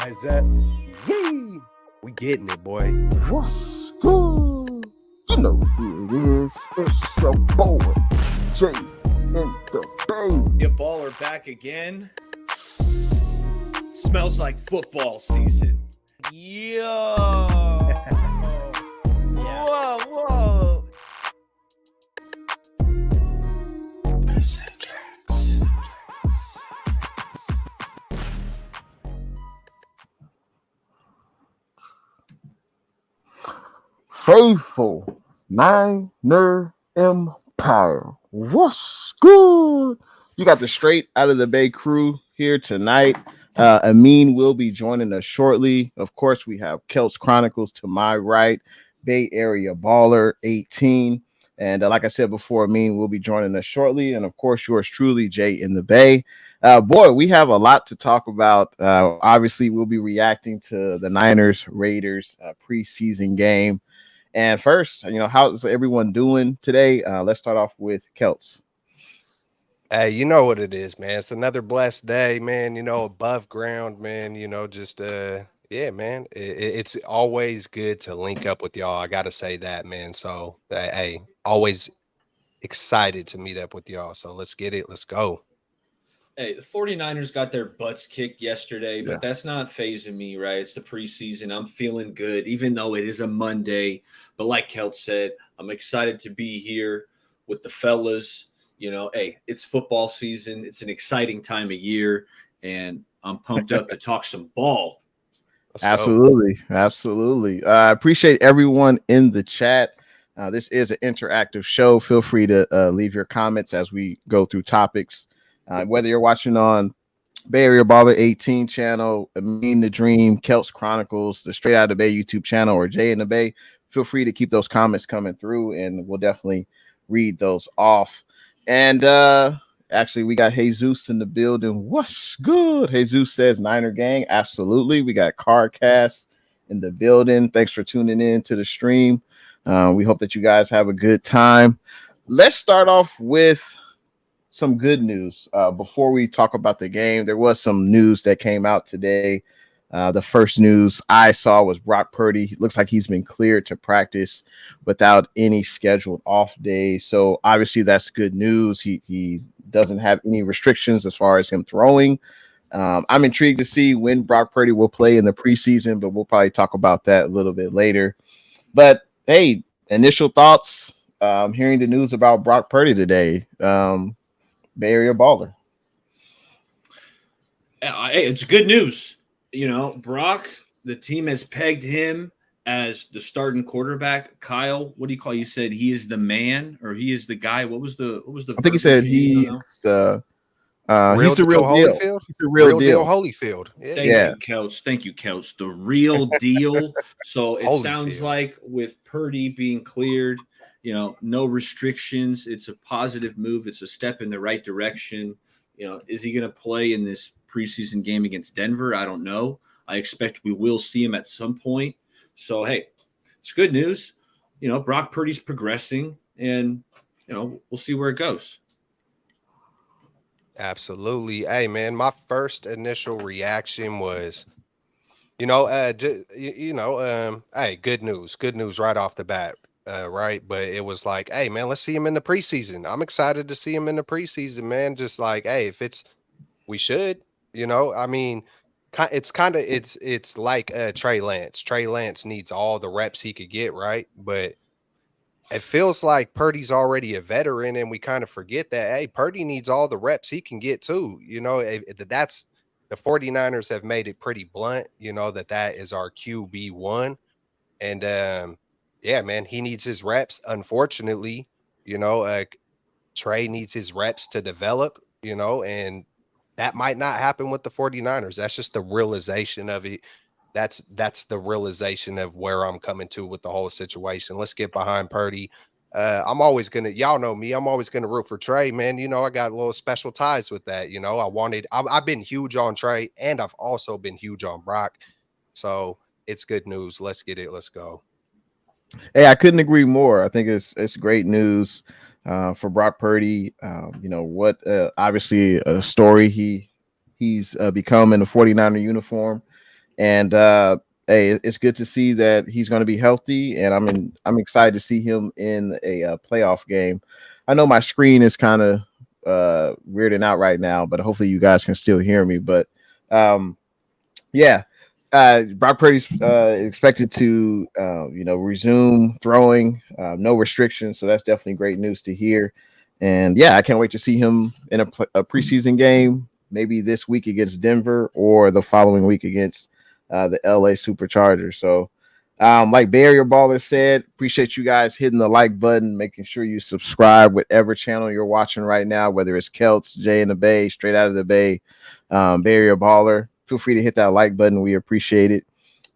Is that? Yee! We getting it, boy. What's good? You know who it is. It's your boy, Jay in the Bay. Your baller back again. Smells like football season. Yo! Yeah. Whoa! Faithful Niner Empire. What's good? You got the straight out of the Bay crew here tonight. Amin will be joining us shortly. Of course, we have Kelts Chronicles to my right, Bay Area Baller 18. And like I said before, Amin will be joining us shortly. And of course, yours truly, Jay in the Bay. Boy, we have a lot to talk about. Obviously, we'll be reacting to the Niners Raiders preseason game. And first, how's everyone doing today? Let's start off with Kelts. Hey, you know what it is, man. It's another blessed day, man. Above ground, man. Yeah, man. It's always good to link up with y'all. I gotta say that, man. So, hey, always excited to meet up with y'all. So let's get it. Let's go. Hey, the 49ers got their butts kicked yesterday, but that's not phasing me, right? It's the preseason. I'm feeling good, even though it is a Monday. But like Kelt said, I'm excited to be here with the fellas. Hey, it's football season. It's an exciting time of year, and I'm pumped up to talk some ball. Absolutely. I appreciate everyone in the chat. This is an interactive show. Feel free to leave your comments as we go through topics. Whether you're watching on Bay Area Baller 18 channel, Amin the Dream, Kelts Chronicles, the Straight Out of Bay YouTube channel, or Jay in the Bay, feel free to keep those comments coming through, and we'll definitely read those off. And actually, we got Jesus in the building. What's good? Jesus says Niner gang. Absolutely. We got Carcast in the building. Thanks for tuning in to the stream. We hope that you guys have a good time. Let's start off with some good news. Before we talk about the game, there was some news that came out today. The first news I saw was Brock Purdy. It looks like he's been cleared to practice without any scheduled off days. So obviously that's good news. He doesn't have any restrictions as far as him throwing. I'm intrigued to see when Brock Purdy will play in the preseason, but we'll probably talk about that a little bit later. But hey, initial thoughts. Hearing the news about Brock Purdy today. Bay Area Baller. Hey, it's good news. Brock, the team has pegged him as the starting quarterback. Kyle, what do you call? You said he is the man, or he is the guy. What was the? I think he said he's the real deal. He's the real deal. Holyfield. Thank you, Couch. Thank you, Couch. The real deal. So it sounds like with Purdy being cleared, no restrictions. It's a positive move. It's a step in the right direction. Is he going to play in this preseason game against Denver? I don't know. I expect we will see him at some point. So, hey, it's good news. Brock Purdy's progressing, and, we'll see where it goes. Absolutely. Hey, man, my first initial reaction was, hey, good news. Good news right off the bat. Right. But it was like, hey, man, let's see him in the preseason. I'm excited to see him in the preseason, man. Just like, hey, we should, I mean, it's like Trey Lance. Trey Lance needs all the reps he could get, right? But it feels like Purdy's already a veteran, and we kind of forget that, hey, Purdy needs all the reps he can get too. That's the 49ers have made it pretty blunt, that is our QB1. And yeah, man, he needs his reps. Unfortunately, Trey needs his reps to develop, and that might not happen with the 49ers. That's just the realization of it. That's the realization of where I'm coming to with the whole situation. Let's get behind Purdy. I'm always y'all know me. I'm always gonna root for Trey, man. I got a little special ties with that. I've been huge on Trey, and I've also been huge on Brock. So it's good news. Let's get it. Let's go. Hey, I couldn't agree more. I think it's great news for Brock Purdy. Obviously a story he's become in the 49er uniform. And hey, it's good to see that he's going to be healthy, and I'm excited to see him in a playoff game. I know my screen is kind of weirding out right now, but hopefully you guys can still hear me. But um, yeah, Brock Purdy's expected to resume throwing, no restrictions, so that's definitely great news to hear. And yeah, I can't wait to see him in a preseason game, maybe this week against Denver or the following week against the LA Superchargers. So, like Bay Area Baller said, appreciate you guys hitting the like button, making sure you subscribe, whatever channel you're watching right now, whether it's Celts, Jay in the Bay, Straight Out of the Bay, Bay Area Baller. Feel free to hit that like button. We appreciate it.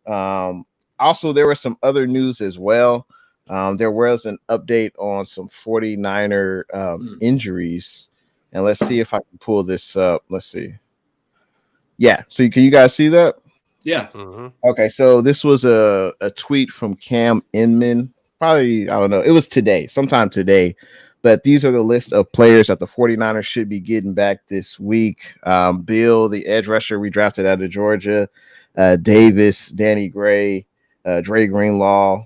Also, there was some other news as well. There was an update on some 49er injuries. And let's see if I can pull this up. Let's see. Yeah. So can you guys see that? Yeah. Mm-hmm. Okay. So this was a tweet from Cam Inman. Probably, I don't know. It was today, sometime today. But these are the list of players that the 49ers should be getting back this week. Bill, the edge rusher we drafted out of Georgia. Davis, Danny Gray, Dre Greenlaw,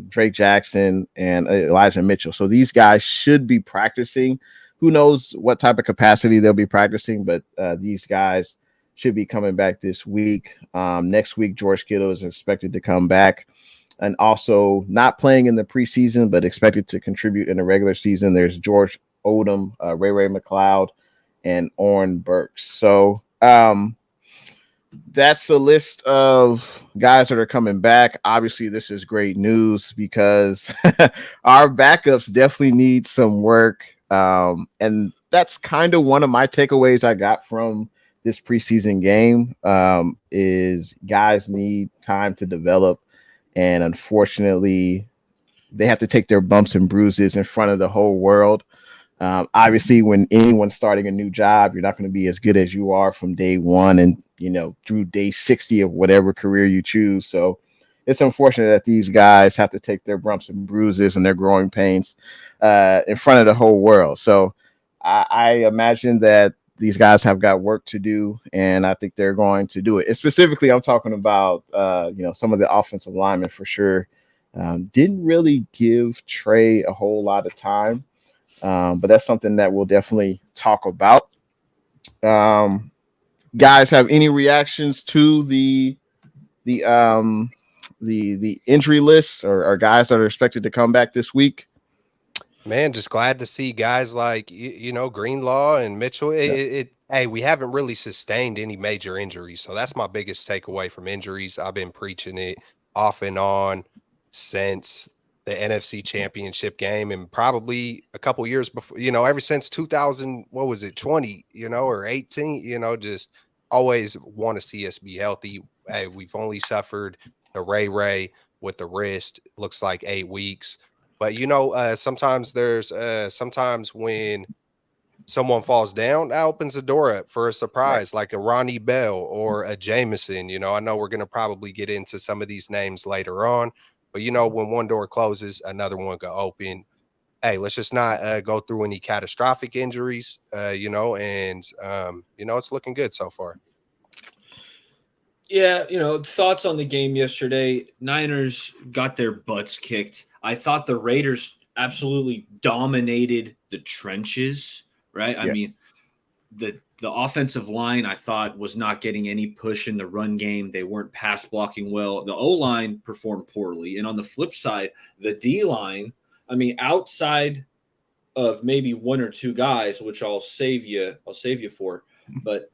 Drake Jackson, and Elijah Mitchell. So these guys should be practicing. Who knows what type of capacity they'll be practicing, but these guys should be coming back this week. Next week, George Kittle is expected to come back. And also not playing in the preseason, but expected to contribute in the regular season. There's George Odom, Ray McLeod, and Orrin Burks. So that's the list of guys that are coming back. Obviously, this is great news because our backups definitely need some work. And that's kind of one of my takeaways I got from this preseason game is guys need time to develop. And unfortunately, they have to take their bumps and bruises in front of the whole world. Obviously, when anyone's starting a new job, you're not going to be as good as you are from day one and, through day 60 of whatever career you choose. So it's unfortunate that these guys have to take their bumps and bruises and their growing pains in front of the whole world. So I imagine that these guys have got work to do, and I think they're going to do it. And specifically, I'm talking about, some of the offensive linemen for sure. Didn't really give Trey a whole lot of time. But that's something that we'll definitely talk about. Guys, have any reactions to the injury list or guys that are expected to come back this week? Man, just glad to see guys like Greenlaw and Mitchell. Hey, we haven't really sustained any major injuries, so that's my biggest takeaway from injuries. I've been preaching it off and on since the NFC Championship game, and probably a couple years before. Ever since 2000, what was it, 20? Or 18? Just always want to see us be healthy. Hey, we've only suffered the Ray with the wrist. Looks like 8 weeks. But sometimes when someone falls down, that opens the door up for a surprise, like a Ronnie Bell or a Jameson. I know we're gonna probably get into some of these names later on, but when one door closes, another one go open. Hey, let's just not go through any catastrophic injuries, it's looking good so far. Yeah, thoughts on the game yesterday. Niners got their butts kicked. I thought the Raiders absolutely dominated the trenches, right? Yeah. I mean, the offensive line I thought was not getting any push in the run game. They weren't pass blocking well. The O-line performed poorly. And on the flip side, the D-line, I mean, outside of maybe one or two guys, which I'll save you for, but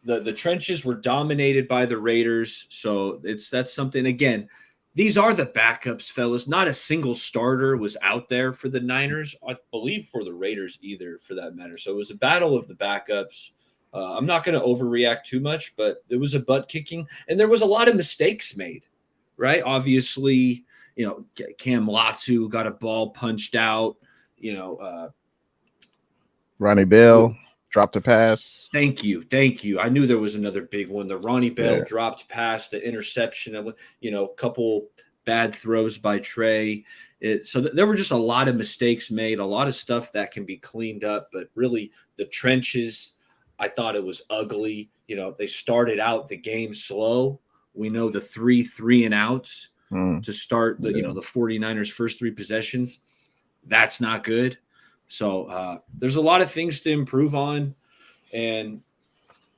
the trenches were dominated by the Raiders. So that's something. Again, these are the backups, fellas. Not a single starter was out there for the Niners, I believe, for the Raiders either, for that matter. So it was a battle of the backups. I'm not going to overreact too much, but it was a butt kicking, and there was a lot of mistakes made, right? Obviously, Cam Latu got a ball punched out. Ronnie Bell dropped a pass. Thank you. I knew there was another big one. The Ronnie Bell dropped pass, the interception, a couple bad throws by Trey. So there were just a lot of mistakes made, a lot of stuff that can be cleaned up. But really, the trenches, I thought it was ugly. They started out the game slow. We know the 3 and outs to start the 49ers first 3 possessions. That's not good. So there's a lot of things to improve on. And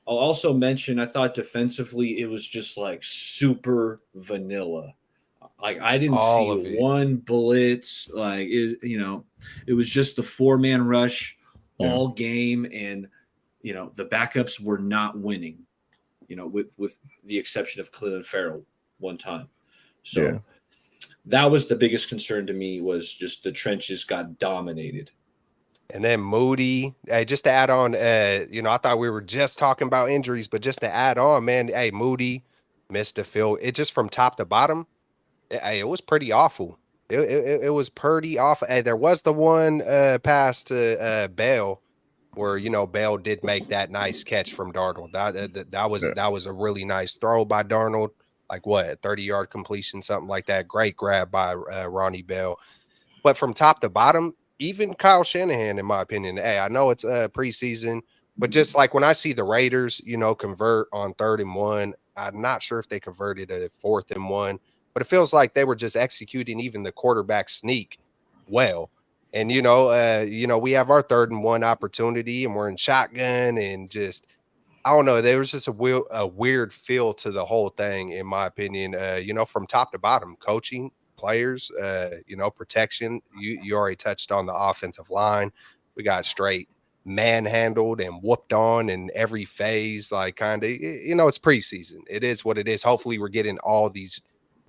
I'll also mention, I thought defensively it was just like super vanilla. Like I didn't All see of it. one blitz. Like it was just the 4-man rush all game, and the backups were not winning. With the exception of Clelin Ferrell one time. So that was the biggest concern to me, was just the trenches got dominated. And then Moody, hey, just to add on, I thought we were just talking about injuries, but just to add on, man, hey, Moody missed the field. It just from top to bottom, it was pretty awful. It was pretty awful. Hey, there was the one pass to Bell where Bell did make that nice catch from Darnold. That was a really nice throw by Darnold, like what, a 30-yard completion, something like that. Great grab by Ronnie Bell. But from top to bottom, even Kyle Shanahan, in my opinion, hey, I know it's preseason, but just like when I see the Raiders, convert on 3rd and 1, I'm not sure if they converted at 4th and 1, but it feels like they were just executing even the quarterback sneak well. And we have our 3rd and 1 opportunity, and we're in shotgun, and just I don't know. There was just a weird feel to the whole thing, in my opinion. From top to bottom, coaching, players, protection. You already touched on the offensive line. We got straight manhandled and whooped on in every phase. Like kind of, it's preseason. It is what it is. Hopefully, we're getting all these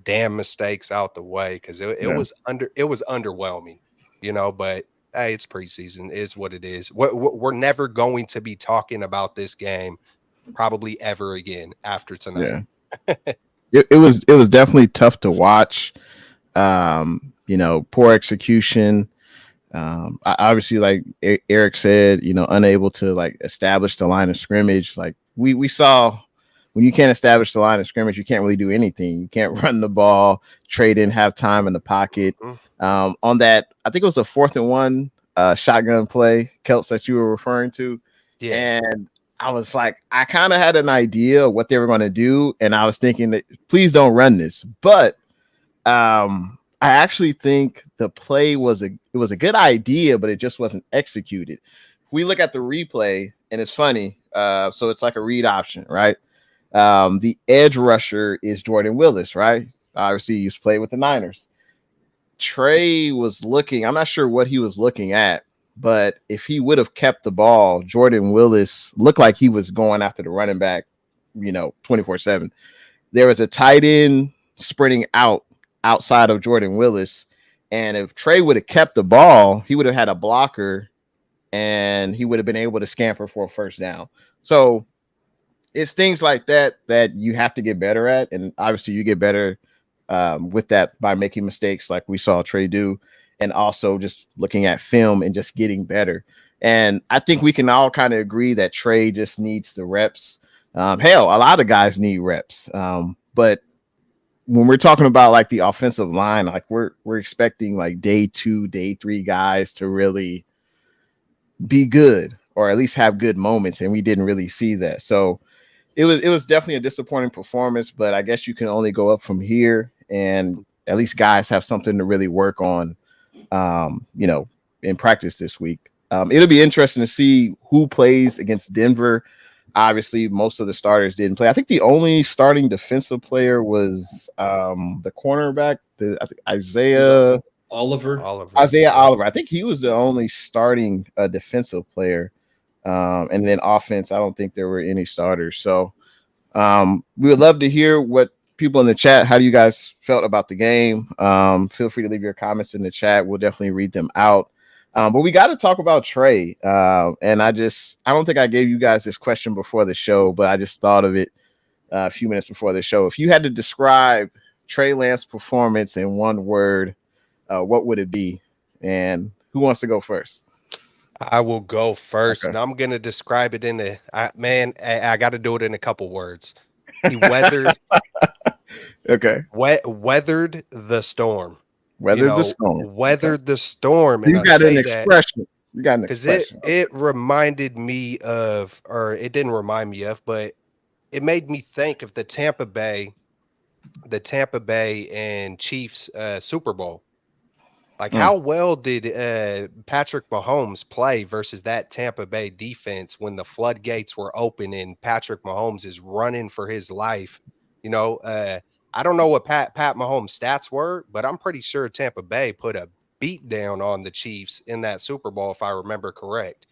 damn mistakes out the way, because it was underwhelming. But hey, it's preseason. It is what it is. We're never going to be talking about this game probably ever again after tonight. Yeah. it was definitely tough to watch. Poor execution. Obviously, like Eric said, unable to like establish the line of scrimmage. Like we saw, when you can't establish the line of scrimmage, you can't really do anything. You can't run the ball. Trey didn't have time in the pocket. On that, I think it was a 4th and 1 shotgun play, Kelts, that you were referring to. Yeah. And I was like, I kind of had an idea of what they were going to do, and I was thinking that please don't run this. But I actually think the play was a good idea, but it just wasn't executed. If we look at the replay, and it's funny, so it's like a read option, right? The edge rusher is Jordan Willis, right? Obviously, he used to play with the Niners. Trey was looking, I'm not sure what he was looking at, but if he would have kept the ball, Jordan Willis looked like he was going after the running back, 24/7. There was a tight end sprinting outside of Jordan Willis, and if Trey would have kept the ball, he would have had a blocker, and he would have been able to scamper for a first down. So it's things like that you have to get better at, and obviously you get better with that by making mistakes like we saw Trey do, and also just looking at film and just getting better. And I think we can all kind of agree that Trey just needs the reps. Hell, a lot of guys need reps. But when we're talking about like the offensive line, like we're expecting like day 2, day 3 guys to really be good, or at least have good moments, and we didn't really see that. So it was definitely a disappointing performance, but I guess you can only go up from here, and at least guys have something to really work on, in practice this week. It'll be interesting to see who plays against Denver. Obviously, most of the starters didn't play. I think the only starting defensive player was the cornerback, I think Isaiah Oliver. I think he was the only starting defensive player. And then offense, I don't think there were any starters. So we would love to hear what people in the chat, how you guys felt about the game. Feel free to leave your comments in the chat. We'll definitely read them out. But we got to talk about Trey. And I don't think I gave you guys this question before the show, but I just thought of it a few minutes before the show. If you had to describe Trey Lance's performance in one word, what would it be? And who wants to go first? I will go first, and I'm going to describe it I got to do it in a couple words. He weathered weathered the storm. Weathered the storm. Weathered the storm. And you got an expression. You got an Because expression. it reminded me of, or it didn't remind me of, but it made me think of the Tampa Bay and Chiefs Super Bowl. Like, Mm. how well did Patrick Mahomes play versus that Tampa Bay defense when the floodgates were open and Patrick Mahomes is running for his life? You know, I don't know what Pat Mahomes' stats were, but I'm pretty sure Tampa Bay put a beat down on the Chiefs in that Super Bowl, if I remember correct.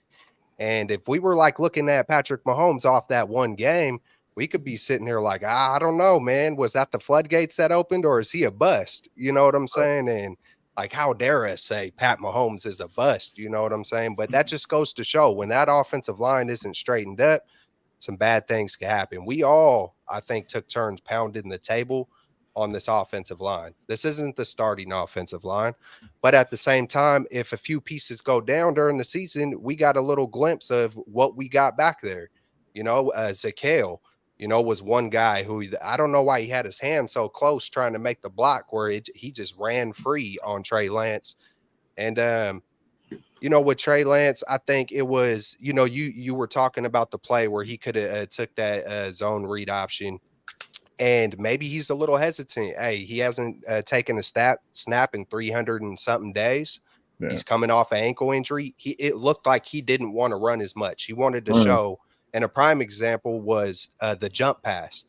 And if we were like looking at Patrick Mahomes off that one game, we could be sitting here like, I don't know, man. Was that the floodgates that opened or is he a bust? You know what I'm saying? And like, how dare I say Pat Mahomes is a bust? You know what I'm saying? But that just goes to show when that offensive line isn't straightened up, some bad things can happen. We all, I think, took turns pounding the table on this offensive line. This isn't the starting offensive line. But at the same time, if a few pieces go down during the season, we got a little glimpse of what we got back there. You know, Zakale, you know, was one guy who I don't know why he had his hand so close trying to make the block where he just ran free on Trey Lance. And you know, with Trey Lance, I think it was, you know, you were talking about the play where he could have took that zone read option, and maybe he's a little hesitant. Hey, he hasn't taken a snap in 300 and something days. Yeah. He's coming off an ankle injury. It looked like he didn't want to run as much. He wanted to Mm. show, and a prime example was the jump pass.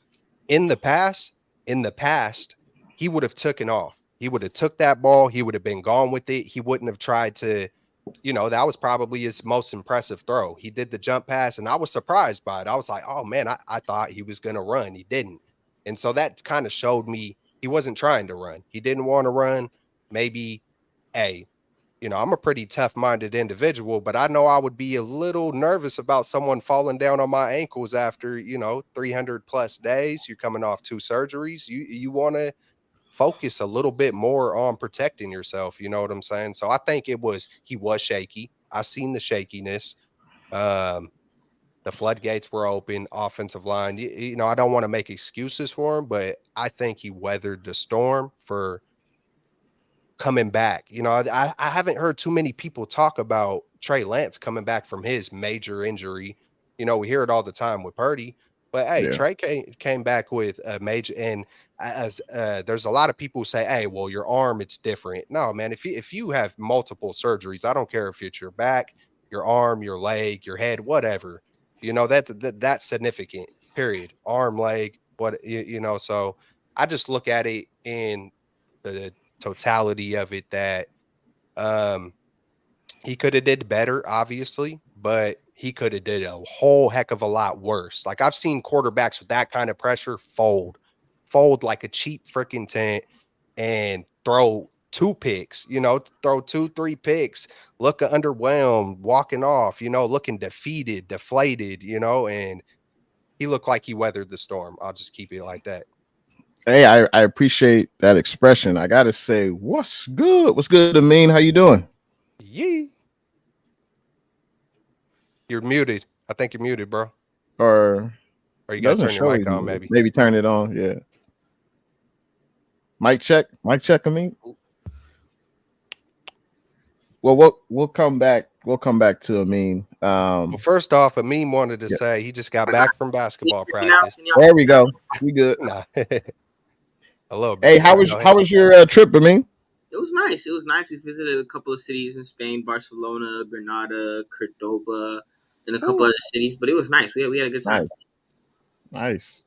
In the past, in the past, he would have taken off. He would have took that ball. He would have been gone with it. He wouldn't have tried to, you know, that was probably his most impressive throw. He did the jump pass, and I was surprised by it. I was like, oh man, I thought he was going to run. He didn't. And so that kind of showed me he wasn't trying to run. He didn't want to run. Maybe, hey, you know, I'm a pretty tough minded individual, but I know I would be a little nervous about someone falling down on my ankles after, you know, 300 plus days. You're coming off 2 surgeries. You want to focus a little bit more on protecting yourself. You know what I'm saying? So I think he was shaky. I seen the shakiness. Um, the floodgates were open, offensive line. You know, I don't want to make excuses for him, but I think he weathered the storm for coming back. You know, I haven't heard too many people talk about Trey Lance coming back from his major injury. You know, we hear it all the time with Purdy, but hey, Yeah. Trey came back with a major. And as there's a lot of people who say, hey, well, your arm, it's different. No, man, if you have multiple surgeries, I don't care if it's your back, your arm, your leg, your head, whatever. You know that's significant. Period. Arm, leg, what you know. So I just look at it in the totality of it that um he could have did better, obviously, but he could have did a whole heck of a lot worse. Like I've seen quarterbacks with that kind of pressure fold like a cheap freaking tent and throw 2 picks, you know, throw 2, 3 picks, look underwhelmed, walking off, you know, looking defeated, deflated, you know, and he looked like he weathered the storm. I'll just keep it like that. Hey, I appreciate that expression. I gotta say, what's good? What's good, Amin? How you doing? Yee. You're muted. I think you're muted, bro. Or Or you it got to doesn't turn your show mic you. on, maybe. Maybe turn it on. Yeah. Mic check. Mic check, Amin. Well, we'll come back. We'll come back to Amin. Well, first off, Amin wanted to Yeah. say he just got back from basketball Can y'all- practice. can y'all- There we go. We good. Nah. A little bit. Hey, how Go ahead. was your trip, Amin? It was nice. It was nice. We visited a couple of cities in Spain: Barcelona, Granada, Cordoba, and a couple Ooh. other cities. But it was nice. We had a good time. Nice.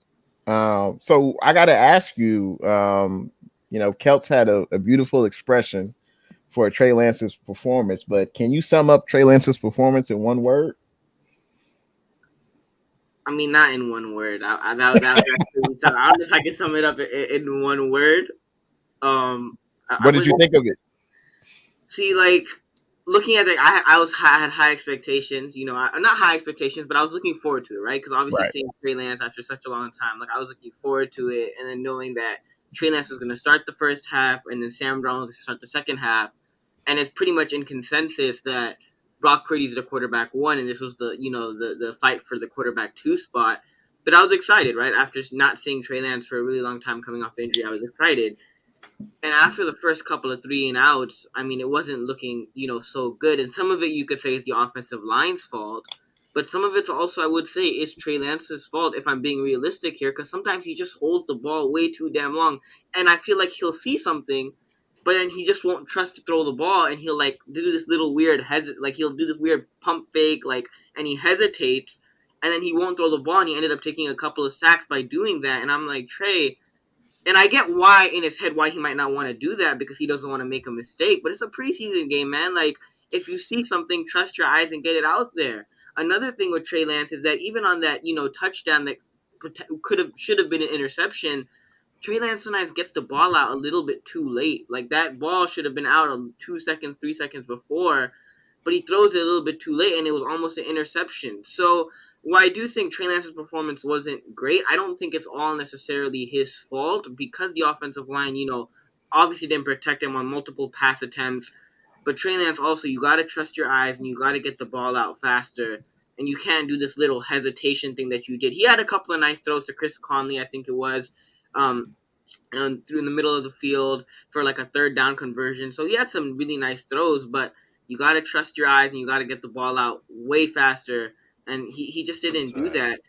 So I got to ask you. You know, Kelts had a beautiful expression for Trey Lance's performance, but can you sum up Trey Lance's performance in one word? I mean, not in one word. That was actually, so I don't know if I can sum it up in one word. What did you think of it? See, like looking at it, I had high expectations. You know, not high expectations, but I was looking forward to it, right? Because obviously Right. seeing Trey Lance after such a long time, like I was looking forward to it, and then knowing that Trey Lance was going to start the first half, and then Sam Brown was going to start the second half, and it's pretty much in consensus that Brock Purdy's the quarterback 1, and this was the fight for the quarterback 2 spot. But I was excited, right? After not seeing Trey Lance for a really long time coming off injury, I was excited. And after the first couple of 3-and-outs, I mean, it wasn't looking, so good. And some of it you could say is the offensive line's fault, but some of it's also, I would say, is Trey Lance's fault if I'm being realistic here, because sometimes he just holds the ball way too damn long, and I feel like he'll see something, but then he just won't trust to throw the ball, and he'll like do this little weird he'll do this weird pump fake, and he hesitates, and then he won't throw the ball, and he ended up taking a couple of sacks by doing that, and I'm like, Trey. And I get why in his head why he might not want to do that because he doesn't want to make a mistake. But it's a preseason game, man. Like if you see something, trust your eyes and get it out there. Another thing with Trey Lance is that even on that touchdown that should have been an interception, Trey Lance sometimes gets the ball out a little bit too late. Like that ball should have been out 2 seconds, 3 seconds before, but he throws it a little bit too late, and it was almost an interception. So while I do think Trey Lance's performance wasn't great, I don't think it's all necessarily his fault because the offensive line, obviously didn't protect him on multiple pass attempts. But Trey Lance also, you got to trust your eyes and you got to get the ball out faster. And you can't do this little hesitation thing that you did. He had a couple of nice throws to Chris Conley, I think it was, through in the middle of the field for like a third down conversion. So he had some really nice throws, but you got to trust your eyes and you got to get the ball out way faster. And he just didn't do that.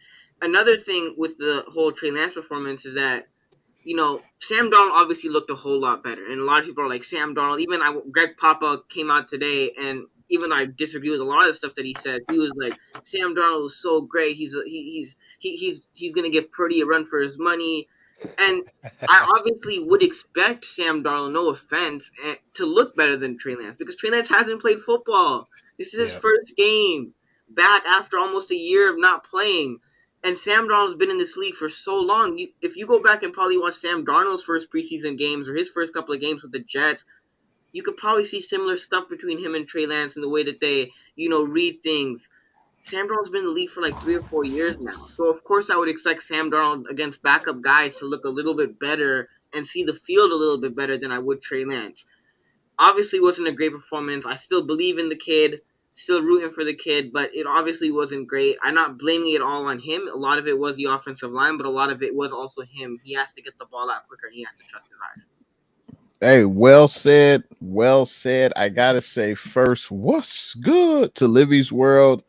Another thing with the whole Trey Lance performance is that, Sam Darnold obviously looked a whole lot better. And a lot of people are like, Sam Darnold, even Greg Papa came out today, and even though I disagree with a lot of the stuff that he said, he was like, Sam Darnold was so great. He's going to give Purdy a run for his money. And I obviously would expect Sam Darnold, no offense, to look better than Trey Lance because Trey Lance hasn't played football. This is his first game back after almost a year of not playing. And Sam Darnold's been in this league for so long. If you go back and probably watch Sam Darnold's first preseason games or his first couple of games with the Jets, you could probably see similar stuff between him and Trey Lance in the way that they, read things. Sam Darnold's been in the league for like 3 or 4 years now. So, of course, I would expect Sam Darnold against backup guys to look a little bit better and see the field a little bit better than I would Trey Lance. Obviously, wasn't a great performance. I still believe in the kid, still rooting for the kid, but it obviously wasn't great. I'm not blaming it all on him. A lot of it was the offensive line, but a lot of it was also him. He has to get the ball out quicker, and he has to trust his eyes. Hey, well said. Well said. I gotta say first, what's good to Livy's World,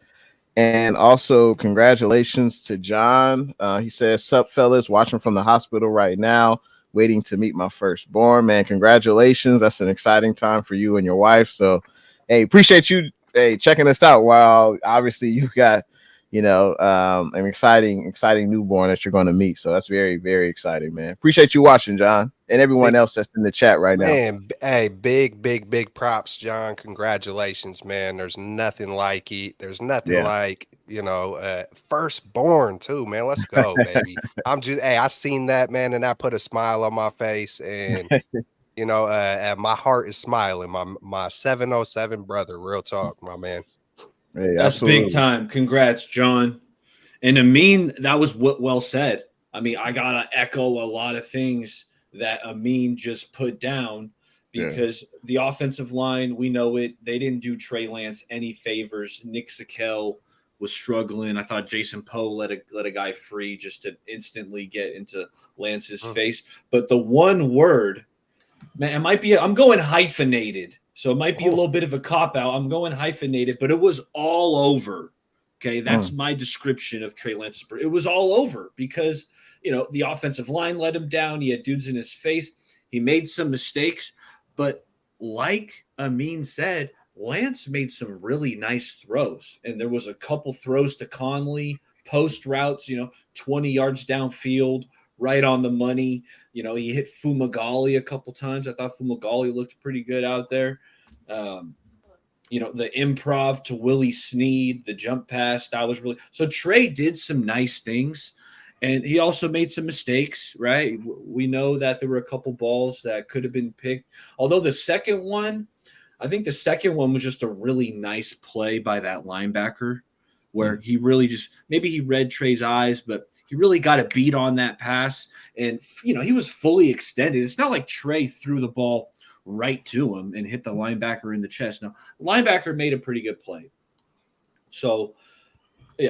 and also congratulations to John. He says, "Sup, fellas, watching from the hospital right now, waiting to meet my firstborn." Man, congratulations. That's an exciting time for you and your wife. So, hey, appreciate you checking us out. While obviously you got an exciting newborn that you're going to meet. So that's very, very exciting, man. Appreciate you watching, John, and everyone else that's in the chat right now. Man, hey, big props, John. Congratulations, man. There's nothing like it. There's nothing like, firstborn too, man. Let's go, baby. I seen that, man, and that put a smile on my face, and my heart is smiling. My 707 brother, real talk, my man. Hey, that's absolutely. big time. Congrats, John. And Amin, that was well said. I mean, I gotta echo a lot of things that Amin just put down because the offensive line, we know it. They didn't do Trey Lance any favors. Nick Sakel was struggling. I thought Jason Poe let a guy free just to instantly get into Lance's face. But the one word, man, it might be. I'm going hyphenated. So it might be a little bit of a cop-out. I'm going hyphenated, but it was all over. Okay, that's my description of Trey Lance. It was all over because, the offensive line let him down. He had dudes in his face. He made some mistakes. But like Amin said, Lance made some really nice throws. And there was a couple throws to Conley, post routes, 20 yards downfield, right on the money. He hit Fumagalli a couple times. I thought Fumagalli looked pretty good out there. The improv to Willie Snead, the jump pass, that was really – so Trey did some nice things, and he also made some mistakes, right? We know that there were a couple balls that could have been picked. Although the second one, I think the second one was just a really nice play by that linebacker where he really just – maybe he read Trey's eyes, but he really got a beat on that pass. And, he was fully extended. It's not like Trey threw the ball right to him and hit the linebacker in the chest. No, the linebacker made a pretty good play. So,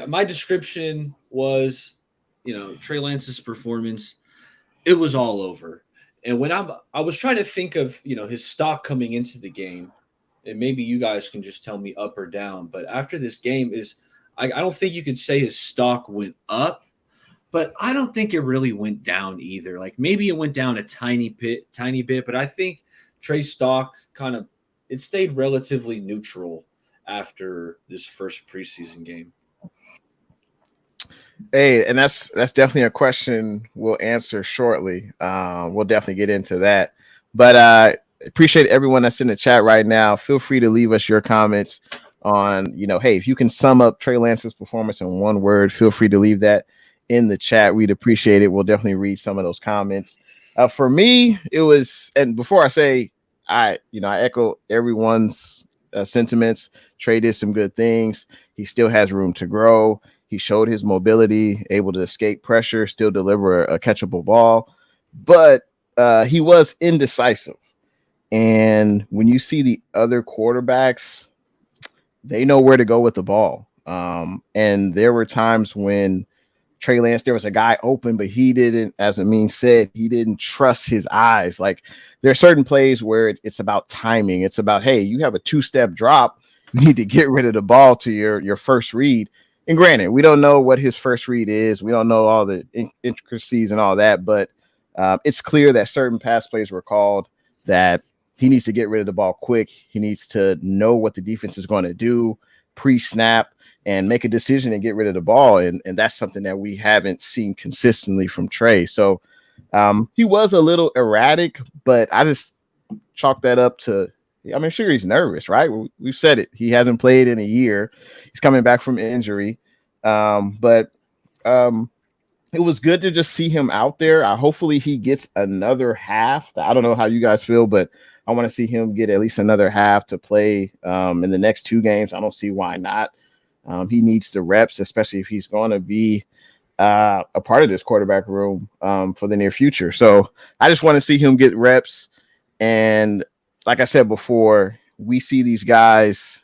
my description was, Trey Lance's performance, it was all over. And when I was trying to think of, his stock coming into the game, and maybe you guys can just tell me up or down. But after this game I don't think you could say his stock went up, but I don't think it really went down either. Like maybe it went down a tiny bit, but I think Trey's stock it stayed relatively neutral after this first preseason game. Hey, and that's definitely a question we'll answer shortly. We'll definitely get into that. But appreciate everyone that's in the chat right now. Feel free to leave us your comments on, hey, if you can sum up Trey Lance's performance in one word, feel free to leave that in the chat. We'd appreciate it. We'll definitely read some of those comments. For me, it was, and before I say, I echo everyone's sentiments. Trey did some good things. He still has room to grow. He showed his mobility, able to escape pressure, still deliver a catchable ball, but he was indecisive. And when you see the other quarterbacks, they know where to go with the ball. And there were times when Trey Lance, there was a guy open, but he didn't, as Amin said, he didn't trust his eyes. Like there are certain plays where it's about timing. It's about, hey, you have a 2-step drop. You need to get rid of the ball to your first read. And granted, we don't know what his first read is. We don't know all the intricacies and all that, but it's clear that certain pass plays were called that he needs to get rid of the ball quick. He needs to know what the defense is going to do pre-snap and make a decision and get rid of the ball. And that's something that we haven't seen consistently from Trey. So he was a little erratic, but I just chalk that up to, I mean, sure, he's nervous, right? We've said it. He hasn't played in a year. He's coming back from injury. But it was good to just see him out there. Hopefully he gets another half. I don't know how you guys feel, but I want to see him get at least another half to play in the next 2 games. I don't see why not. He needs the reps, especially if he's going to be a part of this quarterback room for the near future. So I just want to see him get reps. And like I said before, we see these guys,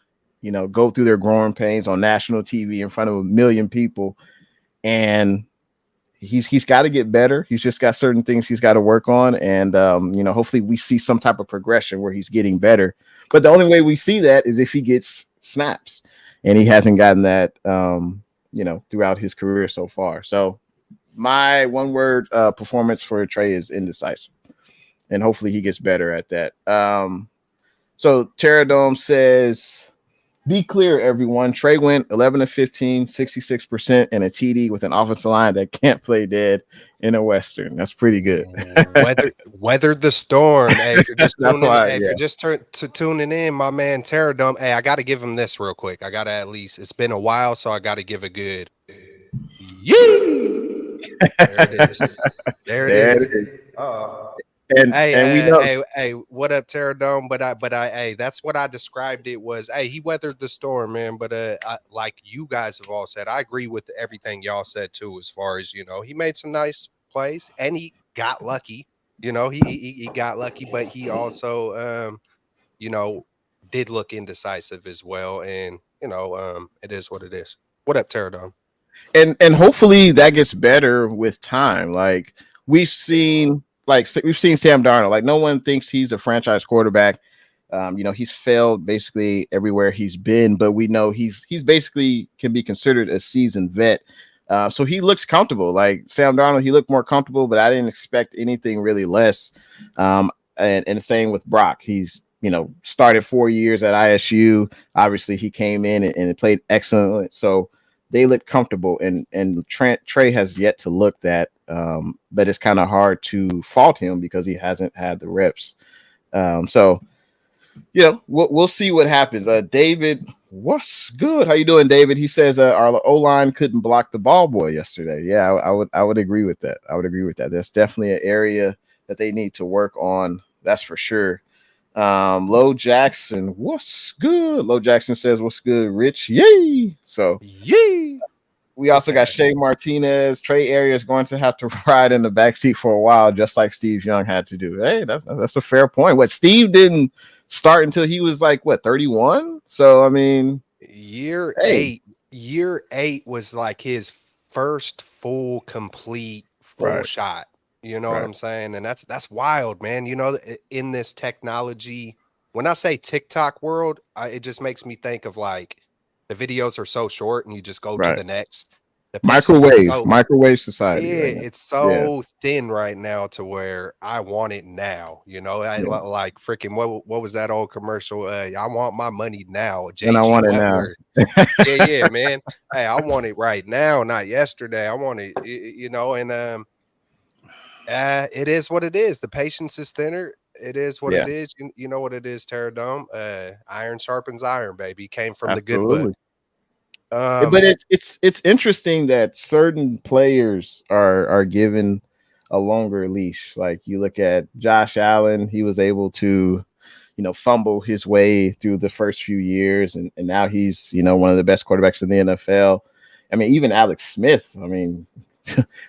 go through their growing pains on national TV in front of 1 million people. And he's got to get better. He's just got certain things he's got to work on. And, hopefully we see some type of progression where he's getting better. But the only way we see that is if he gets snaps. And he hasn't gotten that, throughout his career so far. So my one-word performance for Trey is indecisive. And hopefully he gets better at that. So Terradome says, be clear, everyone. Trey went 11-15, 66%, and a TD with an offensive line that can't play dead in a Western. That's pretty good. Weathered the storm. Hey, if you're just tuning in, my man Terradome. Hey, I got to give him this real quick. I got to it's been a while, so I got to give a good. Yee! There it is. There it is. And we know, hey, what up, Terradome? But I, hey, that's what I described. It was, hey, he weathered the storm, man. But like you guys have all said, I agree with everything y'all said too. As far as he made some nice plays and he got lucky. He got lucky, but he also, did look indecisive as well. And it is what it is. What up, Terradome? And hopefully that gets better with time. Like we've seen Sam Darnold. Like no one thinks he's a franchise quarterback. He's failed basically everywhere he's been, but we know he's basically can be considered a seasoned vet. So he looks comfortable. Like Sam Darnold, he looked more comfortable, but I didn't expect anything really less. And the same with Brock. He's started 4 years at ISU. Obviously, he came in and played excellent. So they look comfortable, and Trey has yet to look that. But it's kind of hard to fault him because he hasn't had the reps. So we'll see what happens. David, what's good? How you doing, David? He says our O-line couldn't block the ball boy yesterday. Yeah, I would agree with that. That's definitely an area that they need to work on. That's for sure. Low Jackson, what's good? Low Jackson says, what's good, Rich? Yay! So yay! We also got Shea Martinez. Trey Area is going to have to ride in the backseat for a while, just like Steve Young had to do. Hey, that's a fair point. What Steve didn't start until he was 31. So I mean, year 8 was like his first full complete shot. You know what Right. I'm saying? And that's wild, man. You know, in this technology, when I say TikTok world, it just makes me think of like the videos are so short and you just go to Right. the next. The patience is Microwave society yeah, right now. it's Yeah. so thin right now to where I want it now. You know, Yeah. like freaking what was that old commercial? I want my money now. And I JG want it now. Wentworth. Yeah, yeah, man. Hey, I want it right now, not yesterday. I want it, you know, and it is what it is. The patience is thinner. It is what Yeah, it is. You know what it is, Terradome. Iron sharpens iron, baby. Came from the good book. absolutely. But it's interesting that certain players are given a longer leash. Like you look at Josh Allen, he was able to, fumble his way through the first few years, and now he's one of the best quarterbacks in the NFL. I mean, even Alex Smith. I mean,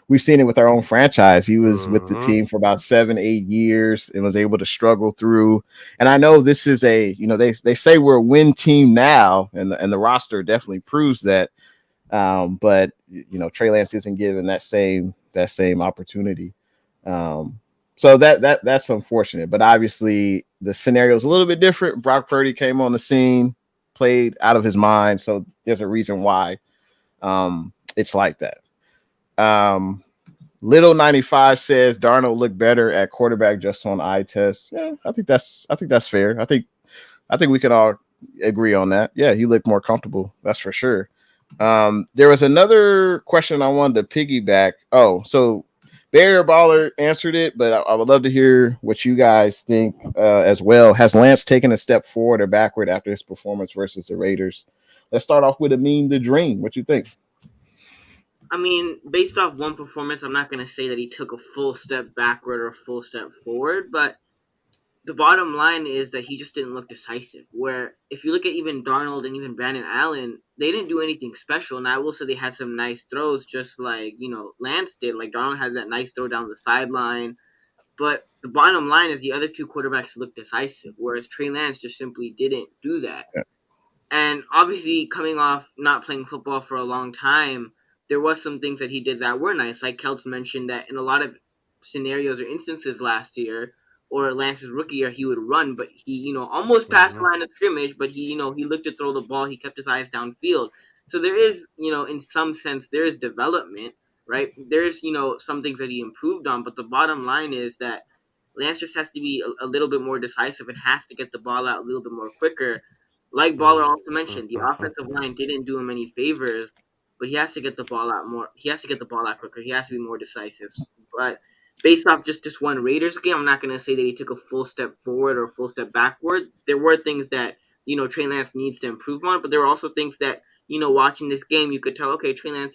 we've seen it with our own franchise. He was with the Mhm. team for about 7-8 years and was able to struggle through. And I know this is they say we're a win team now, and the roster definitely proves that. But Trey Lance isn't given that same opportunity. So that's unfortunate. But obviously the scenario is a little bit different. Brock Purdy came on the scene, played out of his mind. So there's a reason why it's like that. Um, Little 95 says Darnold looked better at quarterback just on eye test. Yeah, I think that's fair. I think we can all agree on that. Yeah, he looked more comfortable. That's for sure. There was another question I wanted to piggyback. Oh, so Barrier Baller answered it, but I would love to hear what you guys think as well. Has Lance taken a step forward or backward after his performance versus the Raiders? Let's start off with Amin the Dream. What you think? I mean, based off one performance, I'm not going to say that he took a full step backward or a full step forward, but the bottom line is that he just didn't look decisive. Where if you look at even Darnold and even Brandon Allen, they didn't do anything special. And I will say they had some nice throws, just like Lance did. Like Darnold had that nice throw down the sideline. But the bottom line is the other two quarterbacks looked decisive, whereas Trey Lance just simply didn't do that. Yeah. And obviously, coming off not playing football for a long time, there was some things that he did that were nice. Like Kelts mentioned that in a lot of scenarios or instances last year or Lance's rookie year, he would run, but he, almost passed the Mhm. line of scrimmage, but he looked to throw the ball. He kept his eyes downfield. So there is, in some sense, there is development, right? There's, some things that he improved on, but the bottom line is that Lance just has to be a little bit more decisive and has to get the ball out a little bit more quicker. Like Baller Mhm. also mentioned, the offensive line didn't do him any favors, but he has to get the ball out more. He has to get the ball out quicker. He has to be more decisive. But based off just this one Raiders game, I'm not going to say that he took a full step forward or a full step backward. There were things that Trey Lance needs to improve on, but there were also things that watching this game you could tell. Okay, Trey Lance,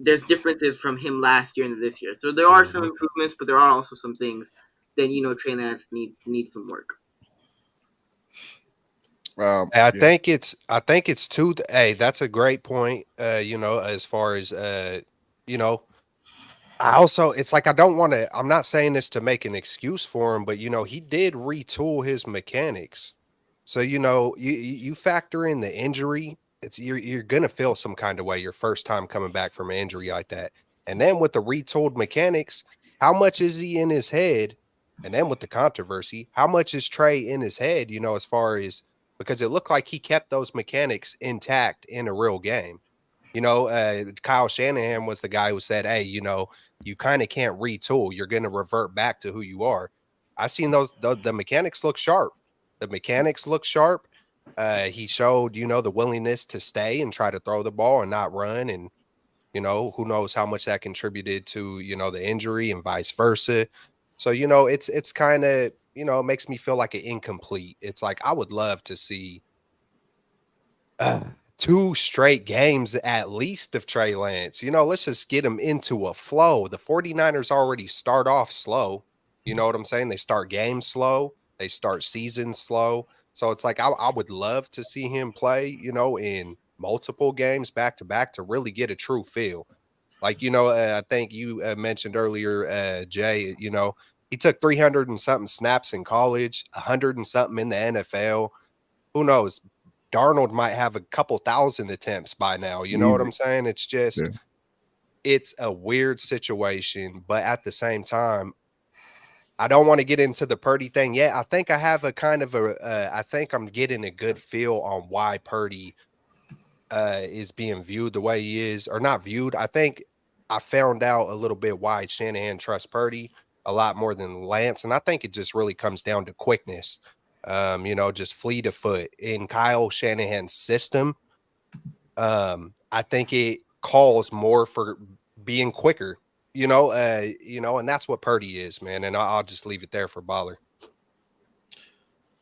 there's differences from him last year and this year. So there are some Mhm. improvements, but there are also some things that Trey Lance needs some work. Yeah, I think it's too. Hey, that's a great point. As far as you know, I also it's like I don't want to. I'm not saying this to make an excuse for him, but he did retool his mechanics. So you factor in the injury. You're gonna feel some kind of way your first time coming back from an injury like that, and then with the retooled mechanics, how much is he in his head? And then with the controversy, how much is Trey in his head? As far as because it looked like he kept those mechanics intact in a real game. Kyle Shanahan was the guy who said, "Hey, you kind of can't retool. You're going to revert back to who you are." I seen the mechanics look sharp. The mechanics look sharp. He showed, the willingness to stay and try to throw the ball and not run. And, who knows how much that contributed to, the injury and vice versa. So, it's kind of, it makes me feel like an incomplete. It's like I would love to see uh, 2 straight games at least of Trey Lance. Let's just get him into a flow. The 49ers already start off slow. You know what I'm saying? They start games slow, they start seasons slow. So it's like I would love to see him play, in multiple games back to back to really get a true feel. Like, I think you mentioned earlier, Jay, he took 300 and something snaps in college, 100 and something in the NFL. Who knows? Darnold might have a couple thousand attempts by now. You know what easy. I'm saying? It's Yeah. just it's a weird situation, but at the same time, I don't want to get into the Purdy thing yet. I think I have a kind of I think I'm getting a good feel on why Purdy is being viewed the way he is, or not viewed. I think I found out a little bit why Shanahan trusts Purdy a lot more than Lance, and I think it just really comes down to quickness. Just fleet of foot in Kyle Shanahan's system. I think it calls more for being quicker. And that's what Purdy is, man. And I'll just leave it there for Baller.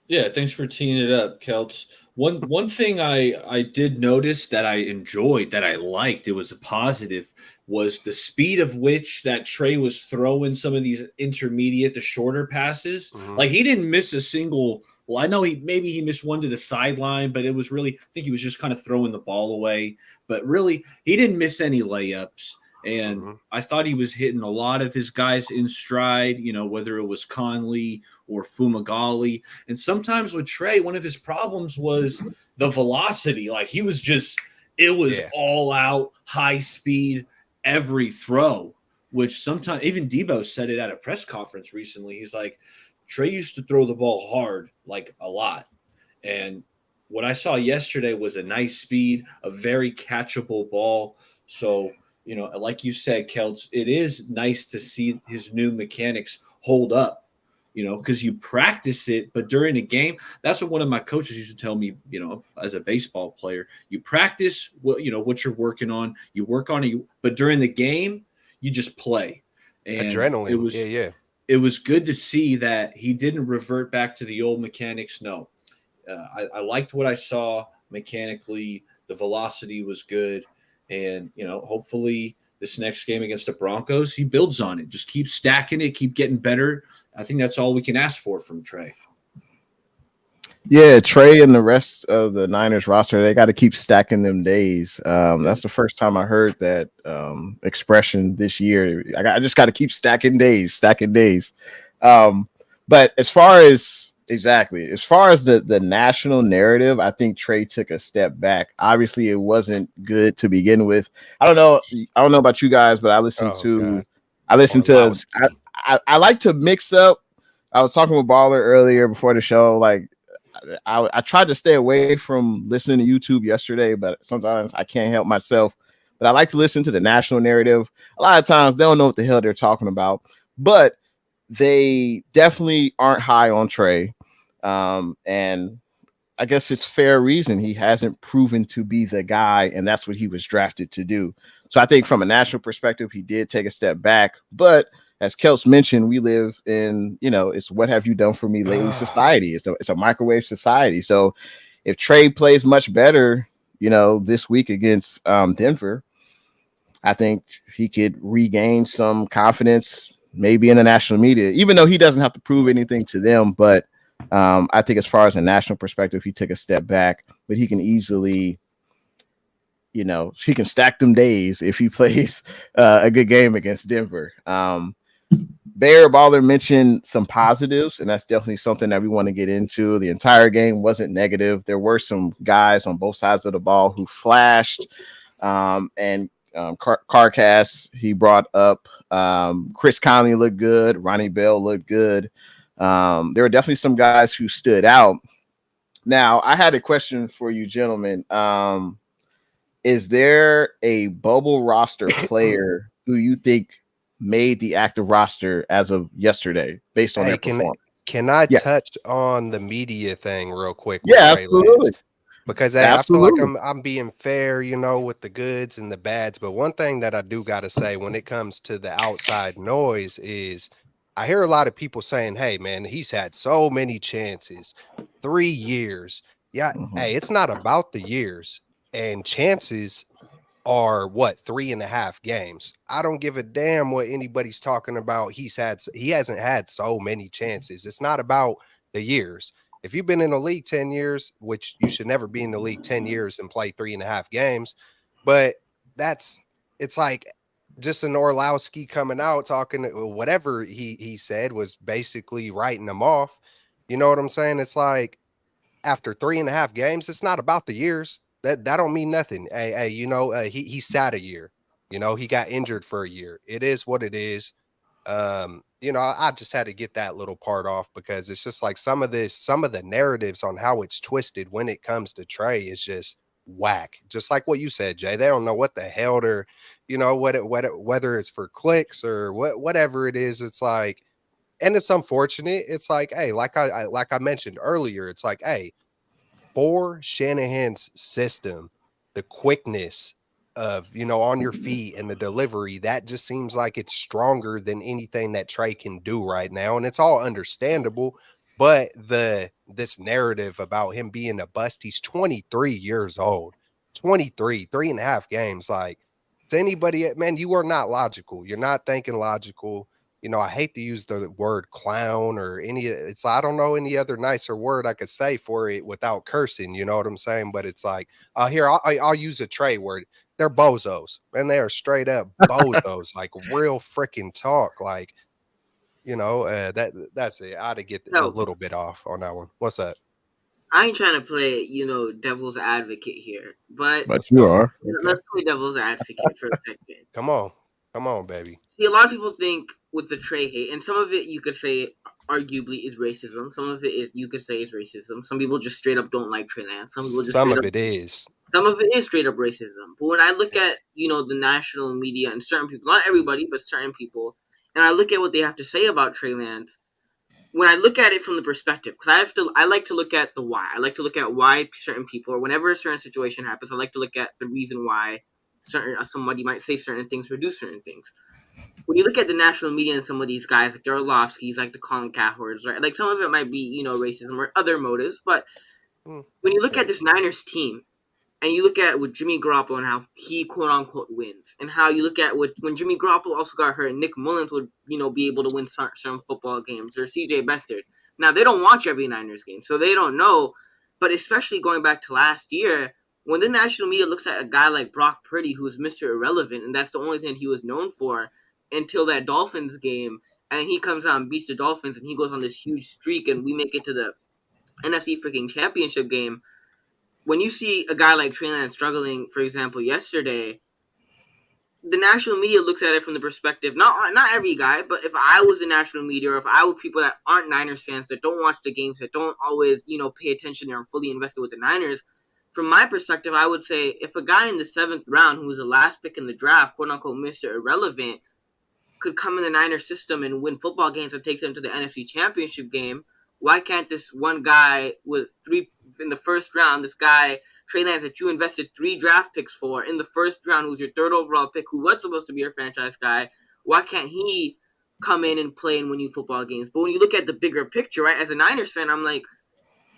Yeah, thanks for teeing it up, Celts. One thing I did notice that I enjoyed, that I liked, it was a positive, was the speed of which that Trey was throwing some of these intermediate to shorter passes. Mm-hmm. Like he didn't miss a single. Well, I know he missed one to the sideline, but it was really, I think he was just kind of throwing the ball away. But really, he didn't miss any layups. And I thought he was hitting a lot of his guys in stride, whether it was Conley or Fumagalli. And sometimes with Trey, one of his problems was the velocity. Like he was it was all out, high speed, every throw, which sometimes even Debo said it at a press conference recently. He's like, Trey used to throw the ball hard, like a lot. And what I saw yesterday was a nice speed, a very catchable ball. So, like you said, Kelts, it is nice to see his new mechanics hold up, because you practice it, but during a game, that's what one of my coaches used to tell me, as a baseball player, you practice what you're working on, you work on it, but during the game, you just play. And adrenaline. It was good to see that he didn't revert back to the old mechanics. No, I liked what I saw mechanically. The velocity was good. And, hopefully this next game against the Broncos, he builds on it. Just keep stacking it, keep getting better. I think that's all we can ask for from Trey. Yeah, Trey and the rest of the Niners roster, they got to keep stacking them days. That's the first time I heard that expression this year. I just got to keep stacking days. But as far as the national narrative, I think Trey took a step back. Obviously, it wasn't good to begin with. I don't know about you guys, but I like to mix up. I was talking with Baller earlier before the show. Like I tried to stay away from listening to YouTube yesterday, but sometimes I can't help myself. But I like to listen to the national narrative. A lot of times they don't know what the hell they're talking about, but they definitely aren't high on Trey. And I guess it's fair reason. He hasn't proven to be the guy, and that's what he was drafted to do. So I think from a national perspective, he did take a step back. But as Kels mentioned, we live in, it's what have you done for me lately society. It's a microwave society. So if Trey plays much better, this week against Denver, I think he could regain some confidence, maybe in the national media, even though he doesn't have to prove anything to them. But I think as far as a national perspective, he took a step back, but he can easily, he can stack them days if he plays a good game against Denver. Bear Baller mentioned some positives, and that's definitely something that we want to get into. The entire game wasn't negative. There were some guys on both sides of the ball who flashed, and Carcass, he brought up Chris Conley looked good. Ronnie Bell looked good. There were definitely some guys who stood out. Now, I had a question for you, gentlemen. Is there a bubble roster player who you think made the active roster as of yesterday based on their performance? Can I touch on the media thing real quick? Yeah, absolutely. Because I feel like I'm being fair, with the goods and the bads. But one thing that I do got to say when it comes to the outside noise is I hear a lot of people saying, hey, man, he's had so many chances, 3 years. Yeah. Hey, it's not about the years, and chances are what, 3.5 games. I don't give a damn what anybody's talking about. He hasn't had so many chances. It's not about the years. If you've been in the league 10 years, which you should never be in the league 10 years and play 3.5 games, but it's like just an Orlowski coming out talking, whatever he said was basically writing them off. You know what I'm saying? It's like after 3.5 games, it's not about the years. That don't mean nothing. Hey, he sat a year. You know, he got injured for a year. It is what it is. You know, I just had to get that little part off because it's just like some of the narratives on how it's twisted when it comes to Trey is just whack. Just like what you said, Jay. They don't know what the hell they're, you know, whether it's for clicks or whatever it is. It's like, and it's unfortunate. It's like, hey, like I mentioned earlier, it's like, hey, for Shanahan's system, the quickness of, you know, on your feet and the delivery, that just seems like it's stronger than anything that Trey can do right now. And it's all understandable. But this narrative about him being a bust, he's 23 years old, 23, 3.5 games. Like, to anybody, man, you are not logical. You're not thinking logical. You know, I hate to use the word clown or it's, I don't know any other nicer word I could say for it without cursing, you know what I'm saying? But it's like, here, I'll use a Trey word. They're bozos, and they are straight up bozos, like real freaking talk. Like, you know, that's it. I had to get a No, little bit off on that one. What's that? I ain't trying to play, devil's advocate here, but But you are. Okay. let's play devil's advocate for a second. Come on, baby. See, a lot of people think with the Trey hate, and some of it you could say arguably is racism. Some of it you could say is racism. Some people just straight up don't like Trey Lance. Some people just Some straight of up. it is. Some of it is straight up racism. But when I look Yeah. at the national media and certain people, not everybody, but certain people, and I look at what they have to say about Trey Lance, when I look at it from the perspective, because I like to look at the why. I like to look at why certain people, or whenever a certain situation happens, I like to look at the reason why somebody might say certain things or do certain things. When you look at the national media and some of these guys, like the Orlovskis, like the Colin Cowherds, right? Like some of it might be, racism or other motives, but when you look at this Niners team and you look at with Jimmy Garoppolo and how he quote unquote wins, and how you look at when Jimmy Garoppolo also got hurt, Nick Mullins would be able to win certain football games, or C.J. Beathard. Now they don't watch every Niners game, so they don't know. But especially going back to last year, when the national media looks at a guy like Brock Purdy, who is Mr. Irrelevant, and that's the only thing he was known for until that Dolphins game, and he comes out and beats the Dolphins, and he goes on this huge streak, and we make it to the NFC freaking championship game. When you see a guy like Trey Lance struggling, for example, yesterday, the national media looks at it from the perspective, not every guy, but if I was the national media, or if I were people that aren't Niners fans, that don't watch the games, that don't always, pay attention or are fully invested with the Niners, from my perspective, I would say if a guy in the 7th round, who was the last pick in the draft, quote unquote, Mr. Irrelevant, could come in the Niners system and win football games and take them to the NFC Championship game, why can't this one guy with 3 in the first round, this guy Trey Lance that you invested 3 draft picks for in the first round, who's your 3rd overall pick, who was supposed to be your franchise guy, why can't he come in and play and win you football games? But when you look at the bigger picture, right, as a Niners fan, I'm like,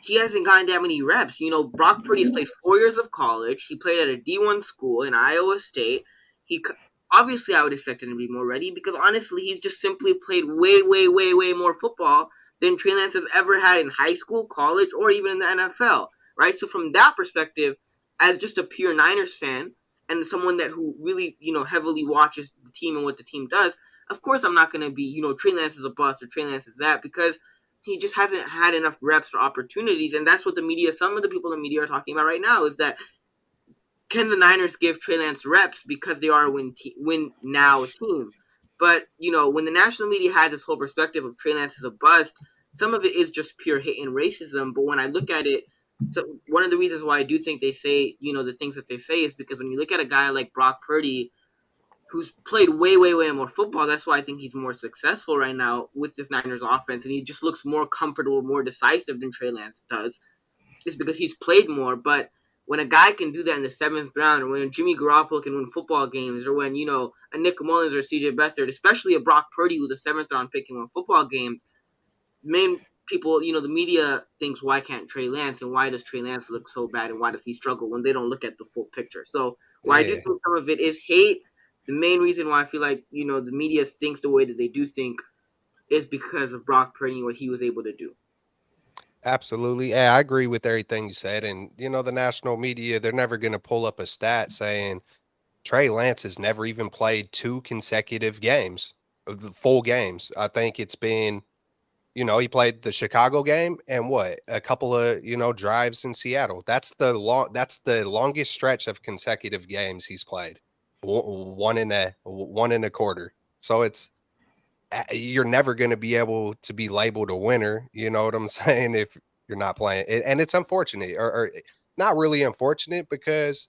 he hasn't gotten that many reps. Brock Purdy's played 4 years of college. He played at a D1 school in Iowa State. He obviously I would expect him to be more ready because honestly, he's just simply played way, way, way, way more football than Trey Lance has ever had in high school, college, or even in the NFL. Right. So from that perspective, as just a pure Niners fan and someone who really heavily watches the team and what the team does, of course I'm not going to be Trey Lance is a bust or Trey Lance is that because he just hasn't had enough reps or opportunities, and that's what some of the people in the media are talking about right now is that can the Niners give Trey Lance reps because they are a win now team? But when the national media has this whole perspective of Trey Lance as a bust, some of it is just pure hate and racism. But when I look at it, so one of the reasons why I do think they say the things that they say is because when you look at a guy like Brock Purdy, who's played way, way, way more football, that's why I think he's more successful right now with this Niners offense, and he just looks more comfortable, more decisive than Trey Lance does. It's because he's played more, but when a guy can do that in the 7th round, or when Jimmy Garoppolo can win football games, or when, a Nick Mullins or CJ Beathard, especially a Brock Purdy who's a 7th round pick and win football games, main people, the media thinks, why can't Trey Lance, and why does Trey Lance look so bad, and why does he struggle when they don't look at the full picture? So, while I do Yeah. think some of it is hate, the main reason why I feel like, the media thinks the way that they do think is because of Brock Purdy and what he was able to do. Absolutely. Yeah, I agree with everything you said. And, the national media, they're never going to pull up a stat saying Trey Lance has never even played 2 consecutive games, the full games. I think it's been, he played the Chicago game and a couple of, drives in Seattle. That's the longest stretch of consecutive games he's played. one and a quarter. So it's you're never going to be able to be labeled a winner. You know what I'm saying? If you're not playing, and it's unfortunate, or not really unfortunate because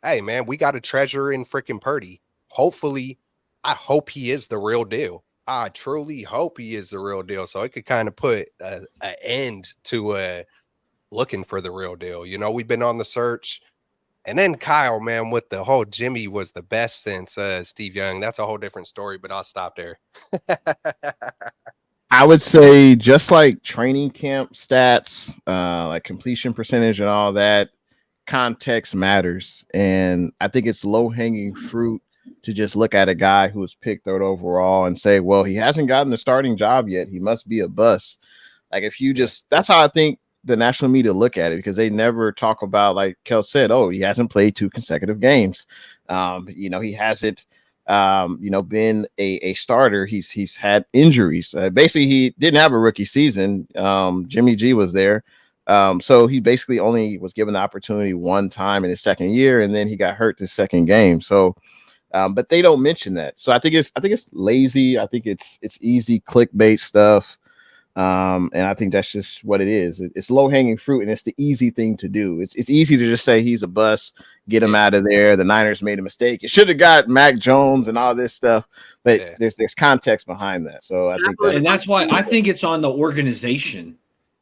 hey, man, we got a treasure in freaking Purdy. Hopefully, I hope he is the real deal. I truly hope he is the real deal. So it could kind of put an end to looking for the real deal. You know, we've been on the search. And then Kyle, man, with the whole Jimmy was the best since Steve Young. That's a whole different story, but I'll stop there. I would say just like training camp stats, like completion percentage and all that, context matters. And I think it's low hanging fruit to just look at a guy who was picked third overall and say, well, he hasn't gotten the starting job yet. He must be a bust. Like if you just, that's how I think the national media look at it, because they never talk about, like Kel said, oh, he hasn't played 2 consecutive games. He hasn't, been a starter. He's had injuries. Basically, he didn't have a rookie season. Jimmy G was there. So he basically only was given the opportunity one time in his second year, and then he got hurt the second game. So, but they don't mention that. So I think it's lazy. I think it's easy clickbait stuff. And I think that's just what it is. It's low hanging fruit, and it's the easy thing to do. It's easy to just say he's a bust, get him out of there. The Niners made a mistake. It should have got Mac Jones and all this stuff, but there's context behind that. So I think that's why I think it's on the organization.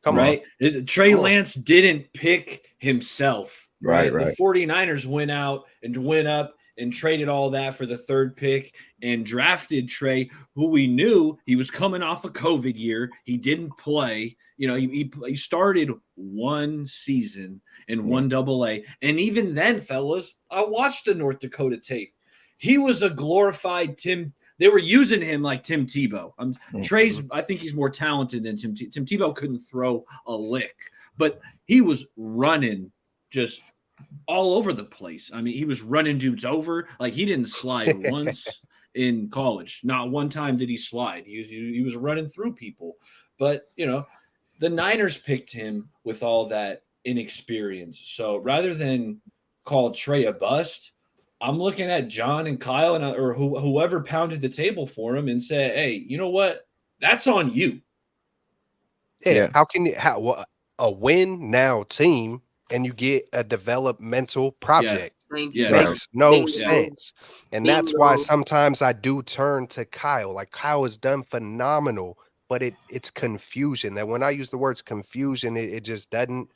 Right? Trey Lance didn't pick himself. Right. The 49ers went out and went up and traded all that for the third pick and drafted Trey, who we knew he was coming off a COVID year. He didn't play. You know, he started one season in 1AA. And even then, fellas, I watched the North Dakota tape. He was a glorified Tim. They were using him like Tim Tebow. Trey's, I think he's more talented than Tim Tebow. Tim Tebow couldn't throw a lick, but he was running just all over the place. I mean, he was running dudes over. Like he didn't slide once in college. Not one time did he slide. He was running through people. But, you know, the Niners picked him with all that inexperience. So rather than call Trey a bust, I'm looking at John and Kyle or whoever pounded the table for him and said, hey, you know what? That's on you. Yeah. How can you have a win now team and you get a developmental project? Makes no sense. And that's why sometimes I do turn to Kyle. Like Kyle has done phenomenal, but it's confusion. That when I use the words confusion, it just doesn't.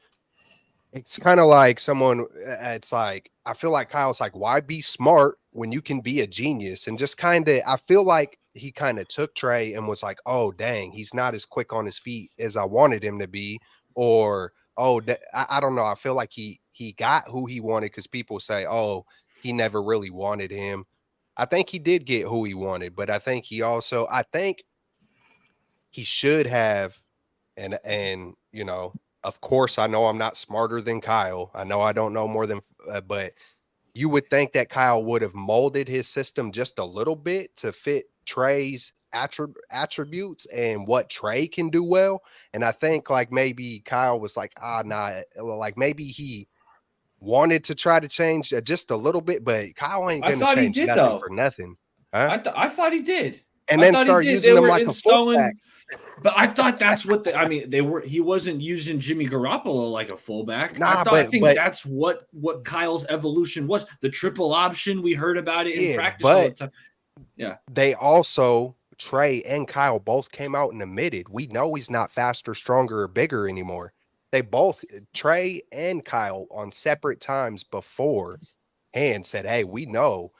It's kind of like someone, it's like, I feel like Kyle's like, why be smart when you can be a genius? And just kind of, I feel like he kind of took Trey and was like, oh, dang, he's not as quick on his feet as I wanted him to be. Or, oh, I don't know. I feel like he got who he wanted because people say, oh, he never really wanted him. I think he did get who he wanted, but I think I think he should have, and you know, of course, I know I'm not smarter than Kyle. I know I don't know more than, but you would think that Kyle would have molded his system just a little bit to fit Trey's attributes and what Trey can do well. And I think like maybe Kyle was like, nah, like maybe he wanted to try to change just a little bit, but Kyle ain't going to change nothing for nothing. Huh? I thought he did. And then start using them like a fullback. But I thought that's what he wasn't using Jimmy Garoppolo like a fullback. I think that's what Kyle's evolution was. The triple option, we heard about it in practice all the time. Yeah. They also, Trey and Kyle both came out and admitted, we know he's not faster, stronger, or bigger anymore. They both, Trey and Kyle, on separate times beforehand said, hey, we know.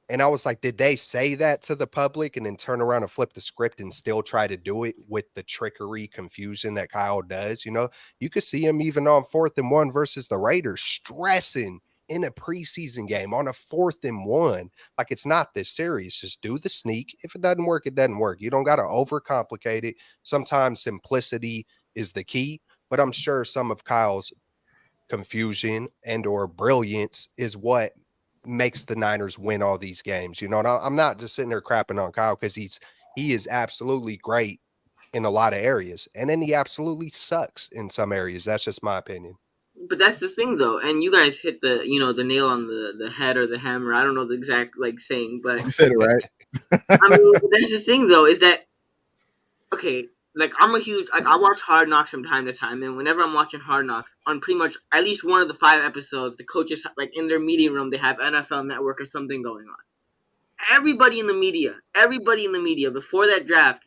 And I was like, did they say that to the public and then turn around and flip the script and still try to do it with the trickery, confusion that Kyle does? You know, you could see him even on 4th and 1 versus the Raiders stressing in a preseason game on a 4th and 1. Like, it's not this serious. Just do the sneak. If it doesn't work, it doesn't work. You don't got to overcomplicate it. Sometimes simplicity is the key, but I'm sure some of Kyle's confusion and or brilliance is what makes the Niners win all these games. You know, and I'm not just sitting there crapping on Kyle because he is absolutely great in a lot of areas, and then he absolutely sucks in some areas. That's just my opinion. But that's the thing, though, and you guys hit the the nail on the head or the hammer. I don't know the exact saying, but you said it right. I mean, that's the thing, though, is that okay? Like I'm a huge I watch Hard Knocks from time to time, and whenever I'm watching Hard Knocks, on pretty much at least one of the 5 episodes, the coaches in their meeting room they have NFL Network or something going on. Everybody in the media before that draft,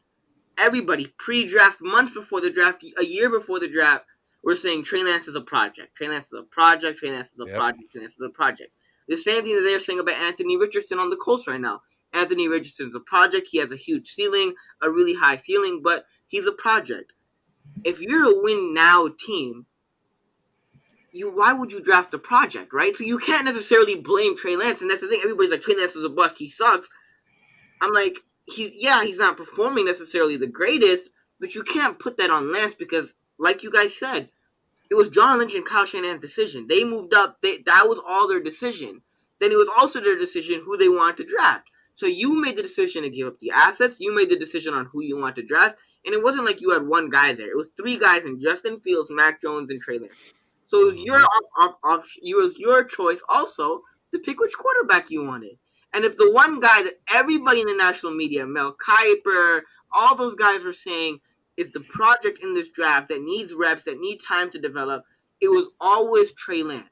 everybody pre-draft, months before the draft, a year before the draft, we're saying Trey Lance is a project. Trey Lance is a project. Trey Lance is a project. Trey Lance is a project. The same thing that they're saying about Anthony Richardson on the Colts right now. Anthony Richardson's a project. He has a huge ceiling, a really high ceiling, but he's a project. If you're a win now team, why would you draft a project, right? So you can't necessarily blame Trey Lance, and that's the thing. Everybody's like, Trey Lance is a bust. He sucks. I'm like, he's not performing necessarily the greatest, but you can't put that on Lance because, like you guys said, it was John Lynch and Kyle Shanahan's decision. They moved up. That was all their decision. Then it was also their decision who they wanted to draft. So you made the decision to give up the assets. You made the decision on who you want to draft. And it wasn't like you had one guy there. It was 3 guys in Justin Fields, Mac Jones, and Trey Lance. So it was your choice also to pick which quarterback you wanted. And if the one guy that everybody in the national media, Mel Kiper, all those guys were saying is the project in this draft that needs reps, that need time to develop, it was always Trey Lance.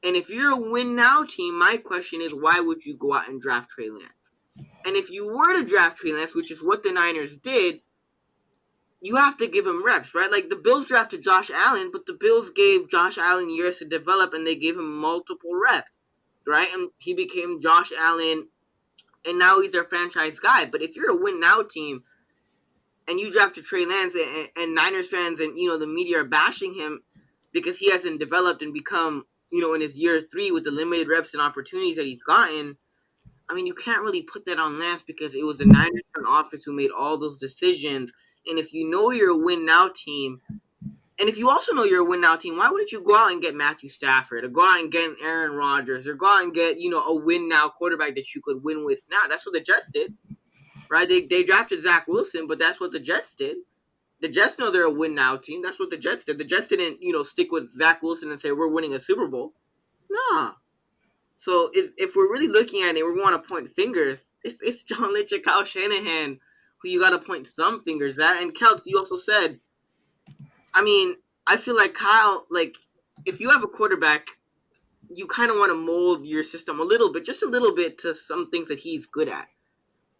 And if you're a win now team, my question is, why would you go out and draft Trey Lance? And if you were to draft Trey Lance, which is what the Niners did, you have to give him reps, right? Like the Bills drafted Josh Allen, but the Bills gave Josh Allen years to develop and they gave him multiple reps, right? And he became Josh Allen, and now he's their franchise guy. But if you're a win now team and you drafted Trey Lance and Niners fans and, the media are bashing him because he hasn't developed and become, in his year 3 with the limited reps and opportunities that he's gotten, I mean, you can't really put that on Lance because it was the Niners front office who made all those decisions. And if you know you're a win now team, and if you also know you're a win now team, why wouldn't you go out and get Matthew Stafford or go out and get Aaron Rodgers or go out and get, a win now quarterback that you could win with now? That's what the Jets did, right? They drafted Zach Wilson, but that's what the Jets did. The Jets know they're a win now team. That's what the Jets did. The Jets didn't, stick with Zach Wilson and say, we're winning a Super Bowl. Nah. So if we're really looking at it, we want to point fingers. It's John Lynch and Kyle Shanahan who you got to point some fingers at. And Kelts, you also said, I mean, I feel like Kyle, if you have a quarterback, you kind of want to mold your system a little bit, just a little bit, to some things that he's good at.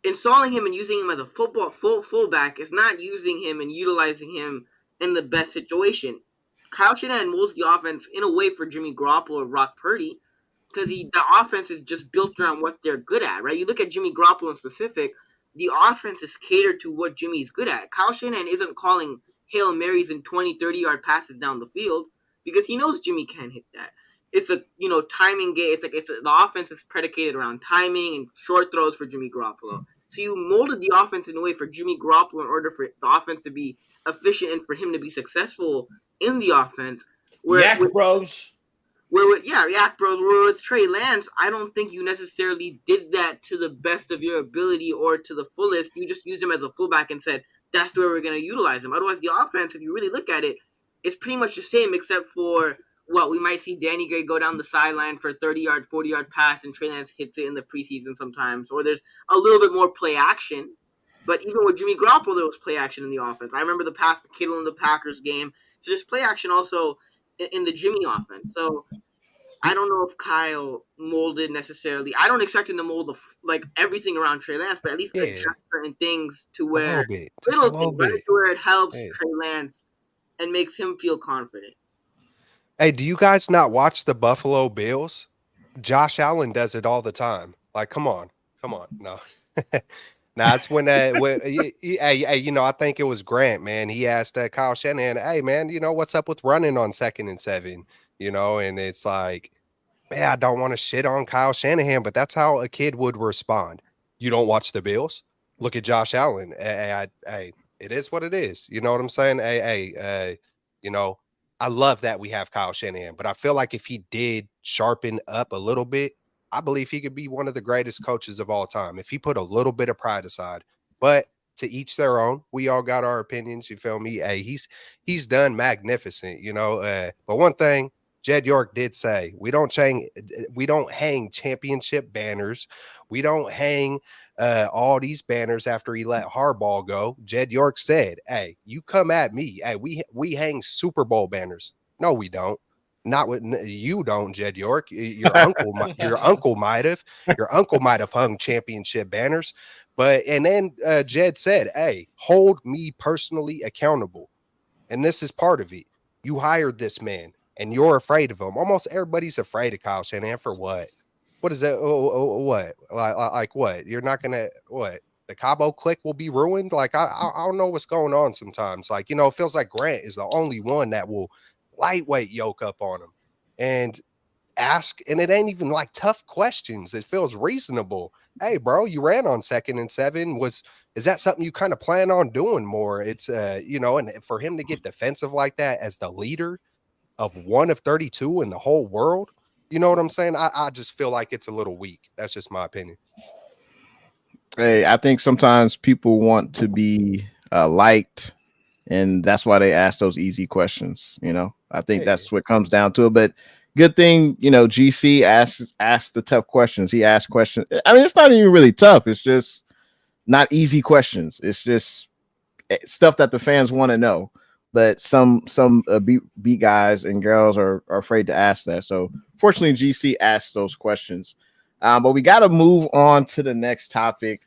Installing him and using him as a fullback is not using him and utilizing him in the best situation. Kyle Shanahan molds the offense in a way for Jimmy Garoppolo or Brock Purdy, because the offense is just built around what they're good at, right? You look at Jimmy Garoppolo in specific, the offense is catered to what Jimmy's good at. Kyle Shanahan isn't calling Hail Marys and 20, 30-yard passes down the field because he knows Jimmy can't hit that. It's a, timing game. The offense is predicated around timing and short throws for Jimmy Garoppolo. So you molded the offense in a way for Jimmy Garoppolo in order for the offense to be efficient and for him to be successful in the offense. Yak Bros. Yak Bros. Where with Trey Lance, I don't think you necessarily did that to the best of your ability or to the fullest. You just used him as a fullback and said, that's where we're going to utilize him. Otherwise, the offense, if you really look at it, it's pretty much the same except for, we might see Danny Gray go down the sideline for a 30-yard, 40-yard pass and Trey Lance hits it in the preseason sometimes. Or there's a little bit more play action. But even with Jimmy Garoppolo, there was play action in the offense. I remember the pass to Kittle in the Packers game. So there's play action also in the Jimmy offense. So I don't know if Kyle molded necessarily. I don't expect him to mold everything around Trey Lance, but at least adjust certain things to where little things, right, to where it helps Trey Lance and makes him feel confident. Hey, do you guys not watch the Buffalo Bills? Josh Allen does it all the time. Like, come on, no. That's when I think it was Grant, man. He asked Kyle Shanahan, hey, man, what's up with running on 2nd and 7? And it's like, man, I don't want to shit on Kyle Shanahan, but that's how a kid would respond. You don't watch the Bills? Look at Josh Allen. Hey, it is what it is. You know what I'm saying? I love that we have Kyle Shanahan, but I feel like if he did sharpen up a little bit, I believe he could be one of the greatest coaches of all time if he put a little bit of pride aside. But to each their own. We all got our opinions. You feel me? Hey, he's done magnificent. But one thing Jed York did say we don't hang championship banners. We don't hang all these banners after he let Harbaugh go. Jed York said, "Hey, you come at me. Hey, we hang Super Bowl banners. No, we don't. Not with you don't, Jed York. Your uncle, your uncle might have. Your uncle might have hung championship banners, but and then Jed said, "Hey, hold me personally accountable." And this is part of it. You hired this man and you're afraid of him. Almost everybody's afraid of Kyle Shanahan for what? What is that? What? Like what? You're not going to, what? The Cabo click will be ruined? Like, I don't know what's going on sometimes. Like, it feels like Grant is the only one that will lightweight yoke up on him and ask. And it ain't even like tough questions. It feels reasonable. Hey, bro, you ran on 2nd and 7. Is that something you kind of plan on doing more? It's and for him to get defensive like that as the leader of 1 of 32 in the whole world, you know what I'm saying? I just feel like it's a little weak. That's just my opinion. Hey, I think sometimes people want to be liked, and that's why they ask those easy questions. I think that's what comes down to it. But good thing, GC asks the tough questions. He asks questions. I mean, it's not even really tough. It's just not easy questions. It's just stuff that the fans want to know. But some beat guys and girls are afraid to ask that. So fortunately, GC asks those questions. But we got to move on to the next topic.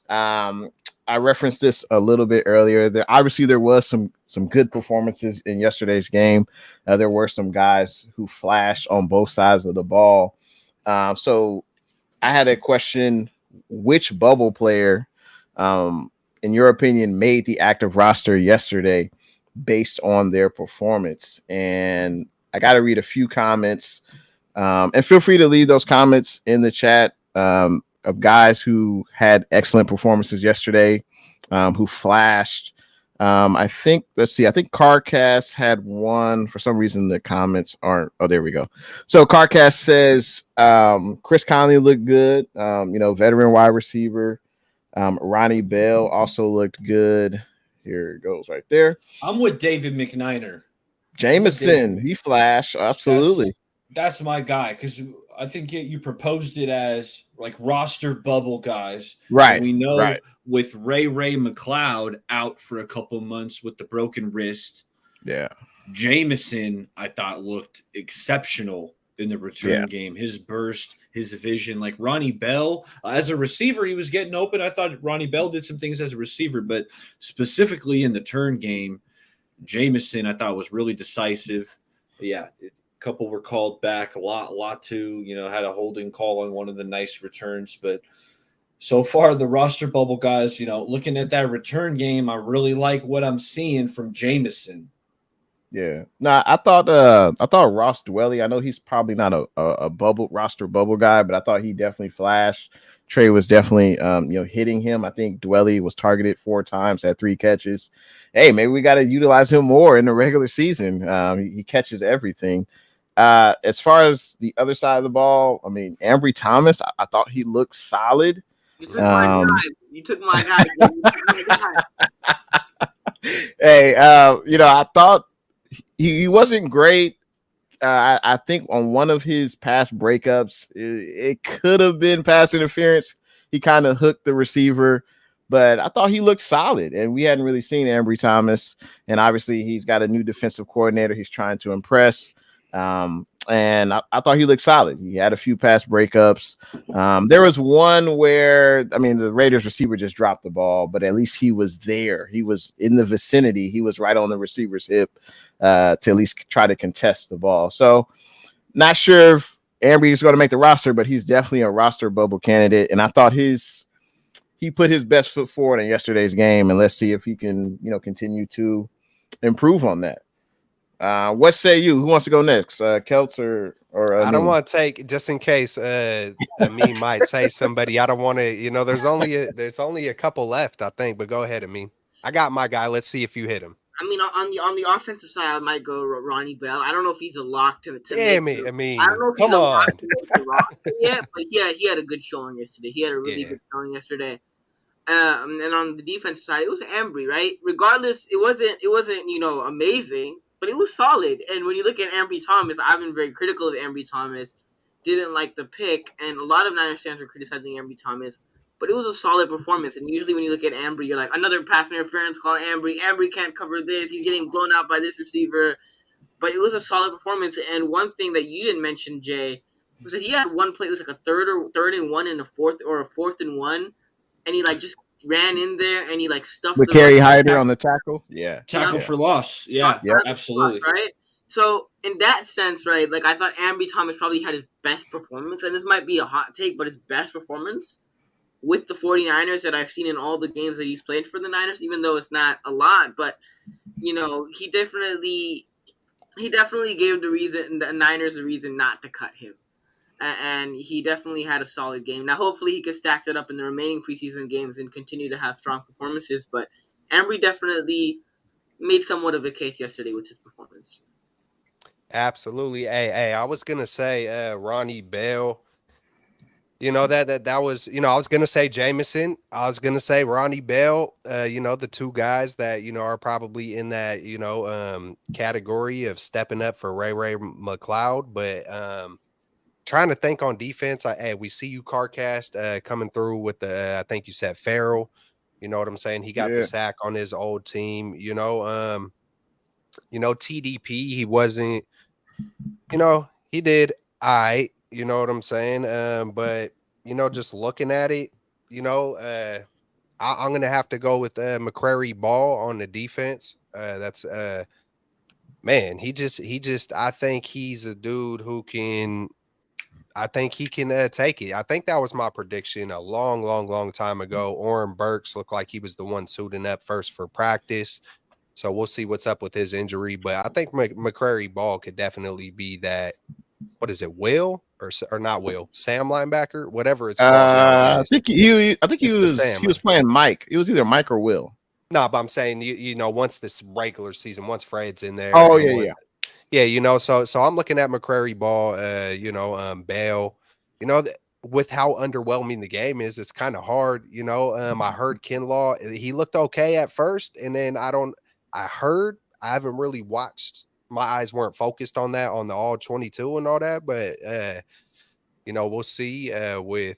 I referenced this a little bit earlier. There was some good performances in yesterday's game. There were some guys who flashed on both sides of the ball. So I had a question: which bubble player, in your opinion, made the active roster yesterday based on their performance? And I got to read a few comments. And feel free to leave those comments in the chat of guys who had excellent performances yesterday, who flashed. I think Carcast had one. For some reason, the comments aren't. Oh, there we go. So Carcast says Chris Conley looked good. Veteran wide receiver. Ronnie Bell also looked good. Here it goes right there. I'm with David McNiner. Jameson, he flashed. Absolutely. That's my guy, because I think you proposed it as like roster bubble guys. Right. And we know with Ray McLeod out for a couple months with the broken wrist. Yeah. Jameson, I thought, looked exceptional in the return game. His burst, his vision, like Ronnie Bell as a receiver, he was getting open. I thought Ronnie Bell did some things as a receiver, but specifically in the turn game, Jameson, I thought, was really decisive. Yeah, a couple were called back. Latu, had a holding call on one of the nice returns. But so far, the roster bubble guys, looking at that return game, I really like what I'm seeing from Jameson. Yeah. Nah, I thought Ross Dwelly, I know he's probably not a roster bubble guy, but I thought he definitely flashed. Trey was definitely hitting him. I think Dwelly was targeted 4 times, had 3 catches. Hey, maybe we got to utilize him more in the regular season. He catches everything. As far as the other side of the ball, I mean, Ambry Thomas, I thought he looked solid. You took my guy. You took my guy. Hey, I thought he wasn't great. I think on one of his past breakups, it could have been pass interference. He kind of hooked the receiver, but I thought he looked solid, and we hadn't really seen Ambry Thomas. And obviously, he's got a new defensive coordinator. He's trying to impress. And I thought he looked solid. He had a few pass breakups. There was one where, the Raiders receiver just dropped the ball, but at least he was there. He was in the vicinity. He was right on the receiver's hip to at least try to contest the ball. So not sure if Ambry is going to make the roster, but he's definitely a roster bubble candidate. And I thought he put his best foot forward in yesterday's game, and let's see if he can, continue to improve on that. What say you? Who wants to go next? Kelts or I don't want to take, just in case Amin might say somebody. I don't want to, there's only a couple left, I think, but go ahead, Amin. I got my guy. Let's see if you hit him. On the offensive side, I might go Ronnie Bell. I don't know if he's a lock to Damn it, Amin. I don't know if Come he's a on. lock to make the roster yet, but yeah, he had a good showing yesterday. He had a really good showing yesterday. And on the defense side, it was Ambry, right? Regardless, it wasn't amazing. but it was solid. And when you look at Ambry Thomas, I've been very critical of Ambry Thomas. Didn't like the pick, and a lot of Niners fans were criticizing Ambry Thomas. But it was a solid performance. And usually when you look at Ambry, you're like, another pass interference call Ambry. Ambry can't cover this. He's getting blown out by this receiver. But it was a solid performance. And one thing that you didn't mention, Jay, was that he had one play. It was like a third and one and a fourth and one. And he like just ran in there and he like stuffed with Kerry Hyder on the tackle. Yeah. Tackle for loss. Yeah, absolutely. Right? So in that sense, right, like I thought Ambry Thomas probably had his best performance. And this might be a hot take, but his best performance with the 49ers that I've seen in all the games that he's played for the Niners, even though it's not a lot, but you know, he definitely gave the Niners a reason not to cut him. And he definitely had a solid game. Now, hopefully he can stack that up in the remaining preseason games and continue to have strong performances, but Ambry definitely made somewhat of a case yesterday with his performance. Absolutely. Hey, I was gonna say Ronnie Bell. You know that was, you know, I was gonna say Jameson. I was gonna say Ronnie Bell. You know, the two guys that, you know, are probably in that, you know, category of stepping up for Ray McLeod. But trying to think on defense. Hey, we see you Carcast coming through with the I think you said Farrell. You know what I'm saying? He got the sack on his old team. You know, TDP, he wasn't, you know, he did you know what I'm saying? But you know, just looking at it, you know, I'm gonna have to go with McCrary Ball on the defense. That's man, he just I think he's a dude who can take it. I think that was my prediction a long time ago. Oren Burks looked like he was the one suiting up first for practice. So we'll see what's up with his injury. But I think McCrary Ball could definitely be that. What is it, Will or not Will? Sam linebacker, whatever it's called. I think he was playing Mike. It was either Mike or Will. No, but I'm saying you know, once this regular season, once Fred's in there. Oh yeah. You know, so I'm looking at McCrary Ball, you know, Bell, you know, with how underwhelming the game is, it's kind of hard. You know, I heard Kinlaw, he looked okay at first, and then I haven't really watched. My eyes weren't focused on that on the all 22 and all that, but you know, we'll see with,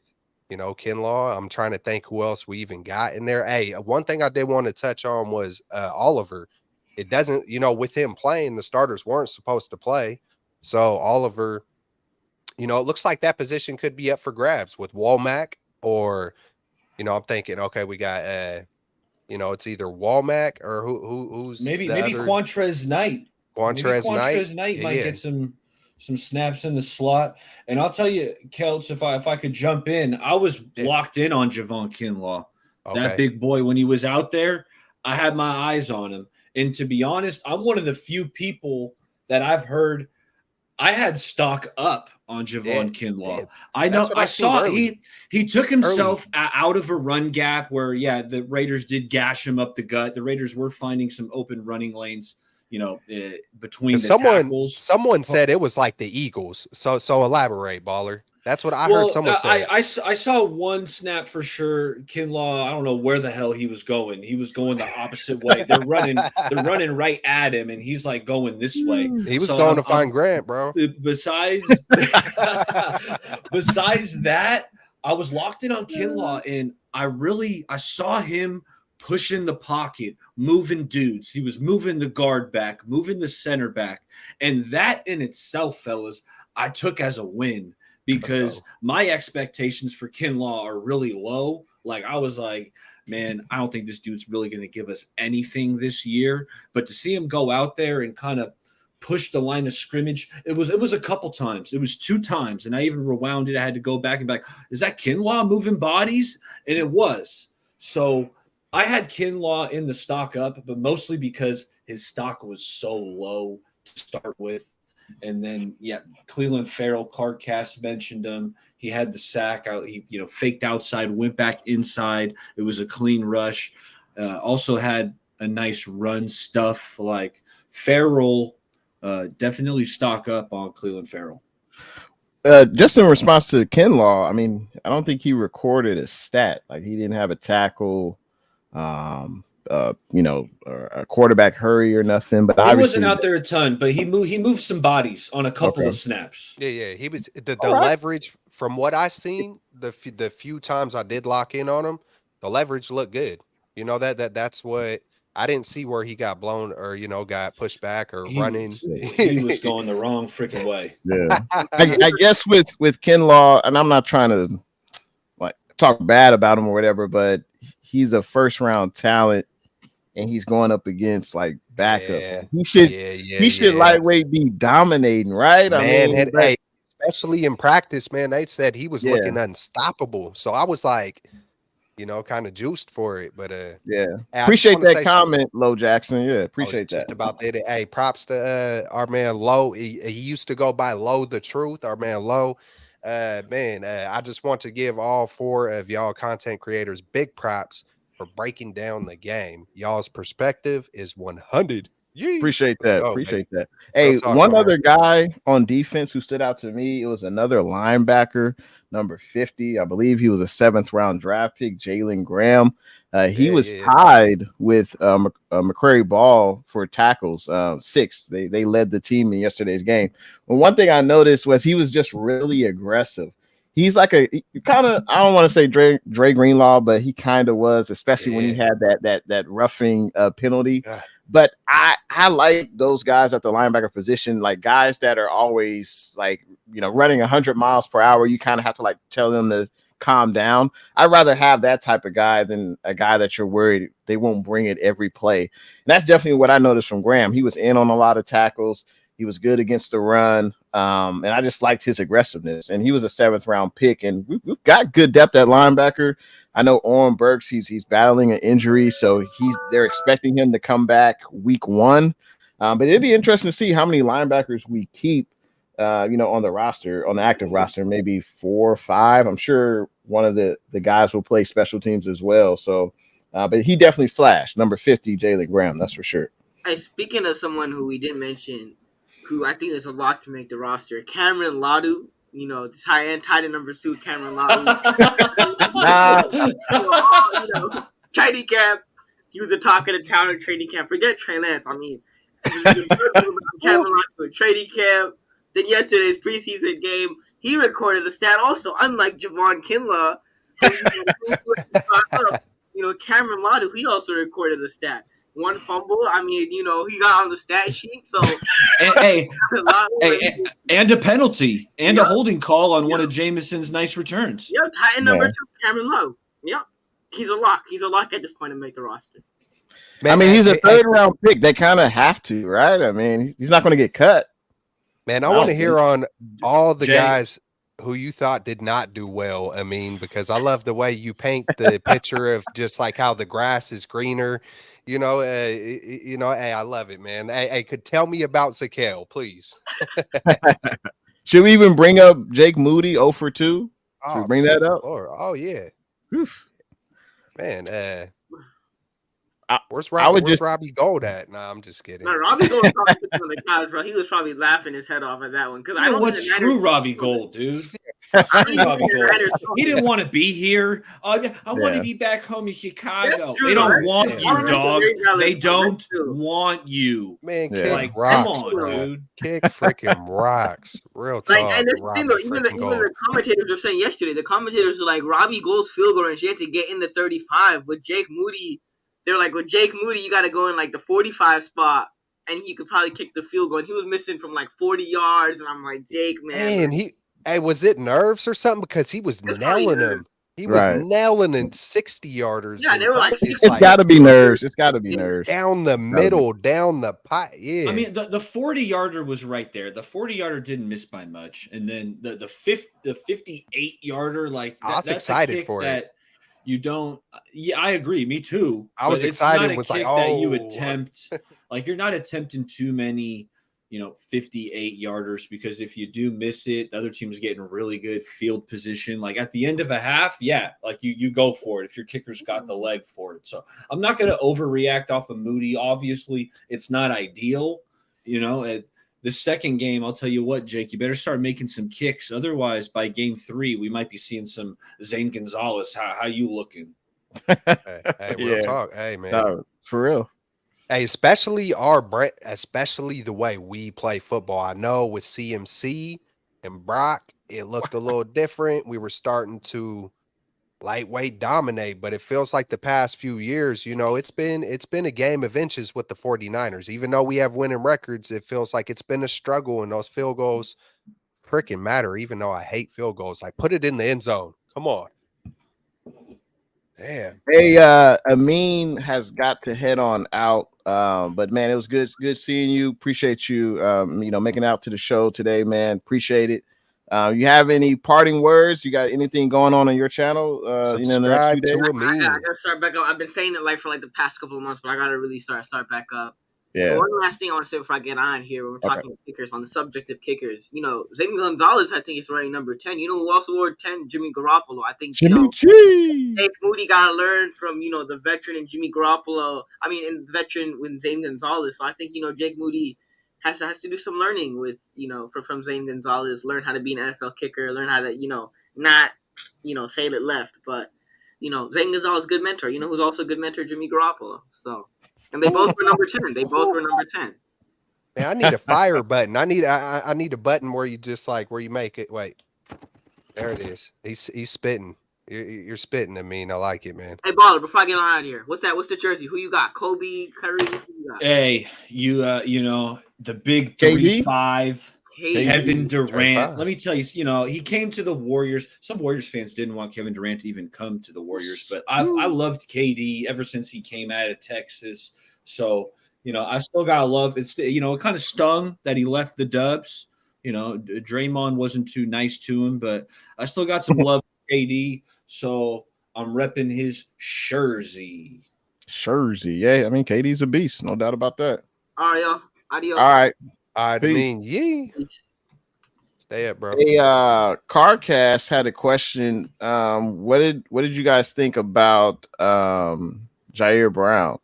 you know, Kinlaw. I'm trying to think who else we even got in there. Hey, one thing I did want to touch on was Oliver. It doesn't, you know, with him playing, the starters weren't supposed to play. So Oliver, you know, it looks like that position could be up for grabs with Womack or, you know, I'm thinking, okay, we got you know, it's either Womack or who's maybe Quantrez Knight. Quantrez Knight might get some snaps in the slot. And I'll tell you, Kelch, if I could jump in, I was locked in on Javon Kinlaw. Okay. That big boy, when he was out there, I had my eyes on him. And to be honest, I'm one of the few people that I've heard I had stock up on Javon Kinlaw. I know I saw he took himself out of a run gap where, the Raiders did gash him up the gut. The Raiders were finding some open running lanes, you know, between the tackles. Someone said it was like the Eagles. So elaborate, baller. That's what I heard someone say. I saw one snap for sure. Kinlaw, I don't know where the hell he was going. He was going the opposite way. They're running right at him, and he's like going this way. He was going to find Grant, bro. Besides that, I was locked in on Kinlaw, and I saw him pushing the pocket, moving dudes. He was moving the guard back, moving the center back. And that in itself, fellas, I took as a win because my expectations for Kinlaw are really low. Like, I was like, man, I don't think this dude's really going to give us anything this year. But to see him go out there and kind of push the line of scrimmage, it was a couple times. It was 2 times. And I even rewound it. I had to go back and back. Is that Kinlaw moving bodies? And it was. So I had Kinlaw in the stock up, but mostly because his stock was so low to start with. And then, Cleveland Farrell, Carcast mentioned him. He had the sack out. He, faked outside, went back inside. It was a clean rush. Also had a nice run stuff. Like Farrell, definitely stock up on Cleveland Farrell. Just in response to Kinlaw, I mean, I don't think he recorded a stat. Like, he didn't have a tackle. But a quarterback hurry or nothing. But he wasn't out there a ton, but he moved some bodies on a couple of snaps. Yeah. He was the leverage from what I seen. The few times I did lock in on him, the leverage looked good. You know that's what I didn't see where he got blown or got pushed back or running. He was going the wrong freaking way. Yeah, I guess with Kinlaw, and I'm not trying to like talk bad about him or whatever, but he's a first round talent, and he's going up against like backup. Yeah. He should lightweight be dominating, right? Man, I mean, especially in practice, man, they said he was looking unstoppable. So I was like, kind of juiced for it. But appreciate that comment, Low Jackson. Yeah, appreciate that. Just about that. Hey, props to our man Low. He used to go by Low the Truth. Our man Low. I just want to give all 4 of y'all content creators big props for breaking down the game. Y'all's perspective is 100. Appreciate that. Hey, one other guy on defense who stood out to me, it was another linebacker, number 50. I believe he was a 7th round draft pick, Jalen Graham. He was tied with McCrary Ball for tackles, 6. They led the team in yesterday's game. And one thing I noticed was he was just really aggressive. He's like I don't want to say Dre Greenlaw, but he kind of was, especially when he had that roughing penalty. But I like those guys at the linebacker position, like guys that are always like, running 100 miles per hour. You kind of have to like tell them to calm down. I'd rather have that type of guy than a guy that you're worried they won't bring it every play. And that's definitely what I noticed from Graham. He was in on a lot of tackles. He was good against the run. And I just liked his aggressiveness. And he was a 7th round pick. And we've got good depth at linebacker. I know Oren Burks, he's battling an injury, so they're expecting him to come back week 1. But it'd be interesting to see how many linebackers we keep, on the roster, on the active roster, maybe 4 or 5. I'm sure one of the guys will play special teams as well. So, but he definitely flashed. Number 50, Jalen Graham, that's for sure. Hey, speaking of someone who we didn't mention, who I think is a lot to make the roster, Cameron Latu. Tight end number 2, Cameron Latu. Training camp. He was the talk of the town at training camp. Forget Trey Lance. I mean, Cameron Latu at training camp. Then yesterday's preseason game, he recorded a stat also, unlike Javon Kinlaw. Cameron Latu, he also recorded a stat. 1 fumble. I mean, he got on the stat sheet. So, and a penalty and a holding call on one of Jameson's nice returns. Yeah, tight end number 2, Cameron Latu. Yeah, he's a lock. He's a lock at this point to make the roster. Man, I mean, he's a 3rd round pick. They kind of have to, right? I mean, he's not going to get cut. Man, I want to hear on all the guys who you thought did not do well. I mean, because I love the way you paint the picture of just like how the grass is greener. Hey, I love it, man. Hey, could tell me about Zakel, please. Should we even bring up Jake Moody 0 for 2? Should we bring that up? Oh yeah. Oof. Man, where's Robbie Gold at? Nah, I'm just kidding. No, Robbie Gold probably on the couch, bro. He was probably laughing his head off at that one. Screw Robbie Gold, dude. Robbie Gold. He didn't want to be here. I want to be back home in Chicago. They don't want you, dog. They don't want you. Man, kick rocks, come on, bro. Dude. Kick freaking rocks. Real talk. And this thing, though, even the commentators were saying yesterday, the commentators were like, Robbie Gold's field goal range, he had to get in the 35. With Jake Moody, they were like, with Jake Moody, you got to go in like the 45 spot, and you could probably kick the field goal. And he was missing from like 40 yards, and I'm like, Jake, man. Hey, was it nerves or something? Because he was nailing him. He was nailing in 60-yarders. Yeah, they were like, it's got to be nerves. It's got to be nerves. Down the middle, down the pipe. Yeah. I mean, the 40-yarder was right there. The 40-yarder didn't miss by much. And then the 58-yarder, like, I was excited for it. You don't. Yeah, I agree. Me too. I was excited. Was like, that you attempt. Like, you're not attempting too many, 58-yarders, because if you do miss it, the other team's getting really good field position. Like at the end of a half, like you go for it if your kicker's got the leg for it. So I'm not going to overreact off of Moody. Obviously, it's not ideal. At the second game, I'll tell you what, Jake, you better start making some kicks. Otherwise, by game 3, we might be seeing some Zane Gonzalez. How you looking? Hey, real talk. Hey, man. For real. Hey, especially the way we play football. I know with CMC and Brock, it looked a little different. We were starting to lightweight dominate, but it feels like the past few years, it's been a game of inches with the 49ers. Even though we have winning records, it feels like it's been a struggle, and those field goals freaking matter, even though I hate field goals. Like, put it in the end zone. Come on. Damn. Hey, Amin has got to head on out. But man, it was good seeing you. Appreciate you making out to the show today, man. Appreciate it. You have any parting words? You got anything going on your channel? In the next few Subscribe days? to I Amin. gotta start back up. I've been saying it like for like the past couple of months, but I gotta really start back up. Yeah. But one last thing I want to say before I get on here, when we're talking kickers, on the subject of kickers, Zane Gonzalez, I think is running number 10. You know who also wore 10? Jimmy Garoppolo. I think Jimmy G. Jake Moody got to learn from the veteran and Jimmy Garoppolo. I mean, and the veteran with Zane Gonzalez. So I think Jake Moody has to do some learning with from Zane Gonzalez. Learn how to be an NFL kicker. Learn how to not sail it left, but Zane Gonzalez good mentor. You know who's also a good mentor? Jimmy Garoppolo. So. And they both were number 10. They both were number 10. Man, I need a fire button. I need a button where you just where you make it. Wait, there it is. He's spitting. You're spitting. I mean, I like it, man. Hey, Baller, before I get on out of here, what's the jersey? Who you got? Kobe, Curry? Who you got? Hey, the big KD? 3-5. Hey, Kevin Durant. 35. Let me tell you, he came to the Warriors. Some Warriors fans didn't want Kevin Durant to even come to the Warriors, but I loved KD ever since he came out of Texas. So, I still gotta love it. It kind of stung that he left the Dubs. Draymond wasn't too nice to him, but I still got some love for KD. So I'm repping his jersey. Yeah. I mean, KD's a beast, no doubt about that. all right, y'all. Adios. All right. I Peace. mean, yeah. Stay up, bro. Hey, Carcast had a question. What did you guys think about Jair Brown?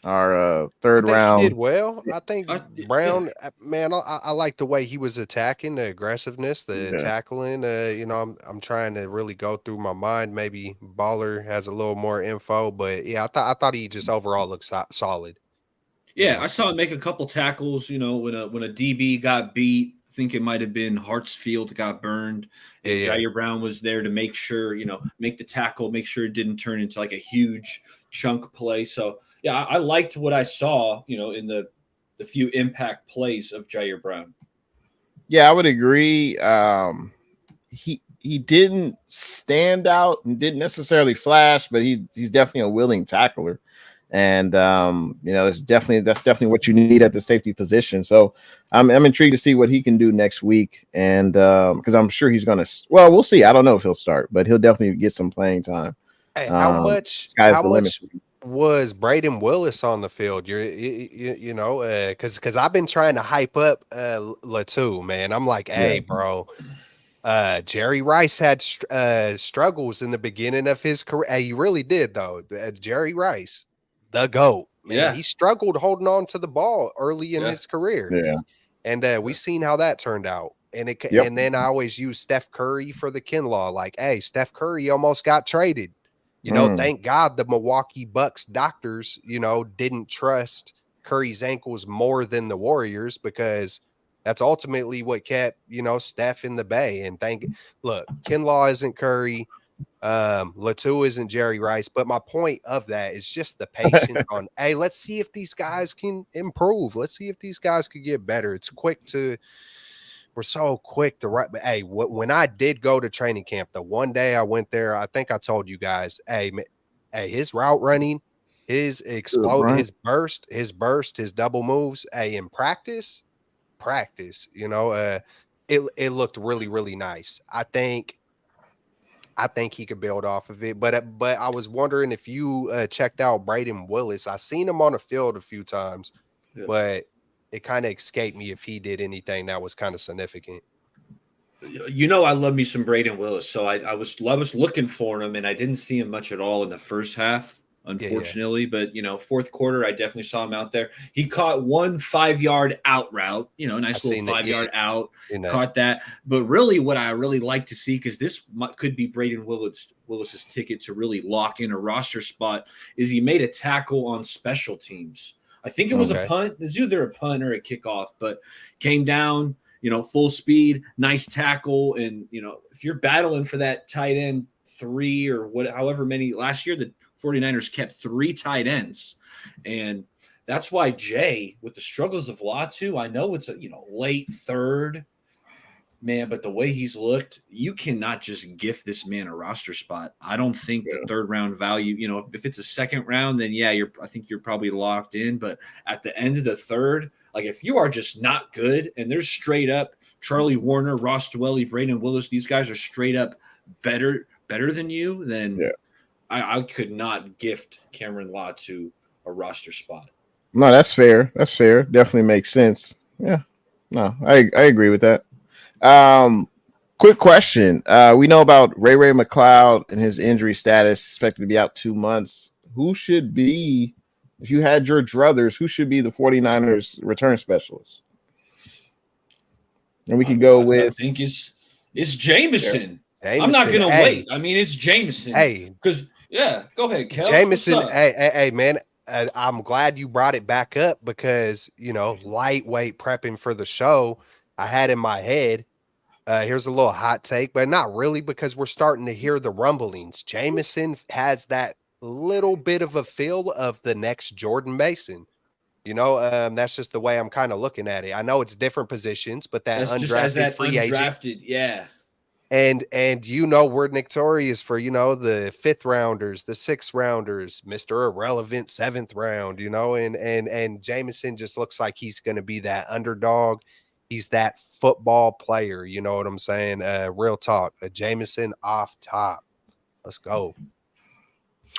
Our third round. He did well. I think Brown, man, I like the way he was attacking, the aggressiveness, the tackling. I'm trying to really go through my mind. Maybe Baller has a little more info, but yeah, I thought he just overall looked solid. Yeah, I saw him make a couple tackles. When a DB got beat, I think it might have been Hartsfield got burned, and Jair Brown was there to make sure, make the tackle, make sure it didn't turn into like a huge chunk play. So yeah, I liked what I saw, in the few impact plays of Jair Brown. Yeah, I would agree. He didn't stand out and didn't necessarily flash, but he's definitely a willing tackler. And that's definitely what you need at the safety position. So I'm intrigued to see what he can do next week, and because I'm sure he's gonna. Well, we'll see. I don't know if he'll start, but he'll definitely get some playing time. Hey, how much was Braden Willis on the field? Because I've been trying to hype up Latu, man. I'm like, hey, bro. Jerry Rice had struggles in the beginning of his career. Hey, he really did, though. Jerry Rice, the GOAT, man. He struggled holding on to the ball early in his career. Yeah. And we seen how that turned out. And then I always use Steph Curry for the Kinlaw. Like, hey, Steph Curry almost got traded. Thank God the Milwaukee Bucks doctors, didn't trust Curry's ankles more than the Warriors, because that's ultimately what kept, Steph in the Bay. And look, Kinlaw isn't Curry. Latu isn't Jerry Rice. But my point of that is just the patience on, hey, let's see if these guys can improve. Let's see if these guys could get better. We're so quick to write. But hey, when I did go to training camp, the one day I went there, I think I told you guys, hey, his route running, his explode, his burst, his double moves, hey, in practice, it looked really, really nice. I think he could build off of it. But I was wondering if you checked out Braden Willis. I seen him on the field a few times, but it kind of escaped me if he did anything that was kind of significant. I love me some Braden Willis. So I was looking for him, and I didn't see him much at all in the first half. unfortunately. But fourth quarter, I definitely saw him out there. He caught one 5-yard out route, nice little 5-yard out, caught that. But really, what I really like to see, because this could be Braden Willis's ticket to really lock in a roster spot, is he made a tackle on special teams. I think it was a punt. It's either a punt or a kickoff, but came down, full speed, nice tackle. And, if you're battling for that tight end 3 or however many last year, the 49ers kept 3 tight ends. And that's why Jay, with the struggles of Latu, I know it's a, late third, man, but the way he's looked, you cannot just gift this man a roster spot. I don't think the third round value, if it's a second round, then I think you're probably locked in. But at the end of the third, like if you are just not good and there's straight up Charlie Warner, Ross Dwelly, Braden Willis, these guys are straight up better than you, then I could not gift Cameron Latu a roster spot. No, that's fair. That's fair. Definitely makes sense. Yeah. No, I agree with that. Quick question. We know about Ray McLeod and his injury status, expected to be out 2 months. Who should be, if you had your druthers, who should be the 49ers return specialist? And we could go with. I think it's Jameson. I'm not gonna wait. I mean, it's Jameson. Hey, because go ahead, Kel. Jameson. Hey, man. I'm glad you brought it back up because lightweight prepping for the show. I had in my head. Here's a little hot take, but not really, because we're starting to hear the rumblings. Jameson has that little bit of a feel of the next Jordan Mason. That's just the way I'm kind of looking at it. I know it's different positions, but that's undrafted free agent. Yeah. And we're notorious for, the 5th rounders, the 6th rounders, Mr. Irrelevant 7th round, and Jameson just looks like he's going to be that underdog. He's that football player. You know what I'm saying? Real talk. A Jameson off top. Let's go.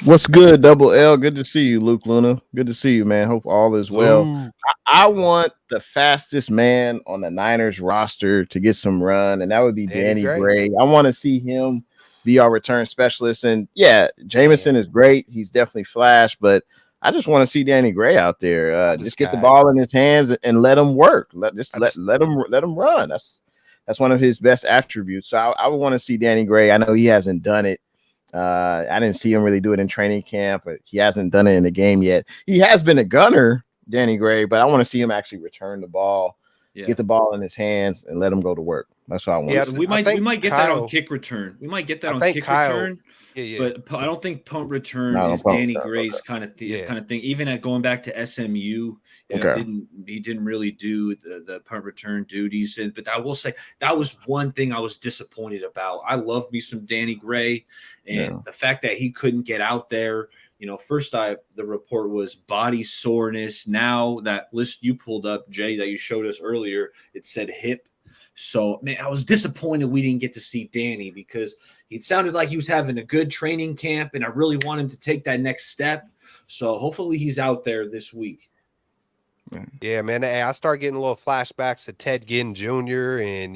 What's good, Double L? Good to see you, Luke Luna. Good to see you, man. Hope all is well. I want the fastest man on the Niners roster to get some run, and that would be Danny Gray. I want to see him be our return specialist. And Jameson is great. He's definitely flash, but I just want to see Danny Gray out there. Just get the ball in his hands and let him work. Let him run. That's one of his best attributes. So I would want to see Danny Gray. I know he hasn't done it. I didn't see him really do it in training camp, but he hasn't done it in the game yet. He has been a gunner, Danny Gray, but I want to see him actually return the ball, get the ball in his hands, and let him go to work. That's what I want. Yeah, we might get that on kick return. We might get that on kick return. But I don't think punt return is Danny Gray's kind of thing. Even at going back to SMU, he didn't really do the punt return duties. But I will say that was one thing I was disappointed about. I love me some Danny Gray, and the fact that he couldn't get out there. First the report was body soreness. Now that list you pulled up, Jay, that you showed us earlier, it said hip. So, man, I was disappointed we didn't get to see Danny because it sounded like he was having a good training camp, and I really want him to take that next step. So hopefully he's out there this week. Yeah, man. Hey, I start getting a little flashbacks to Ted Ginn Jr. And,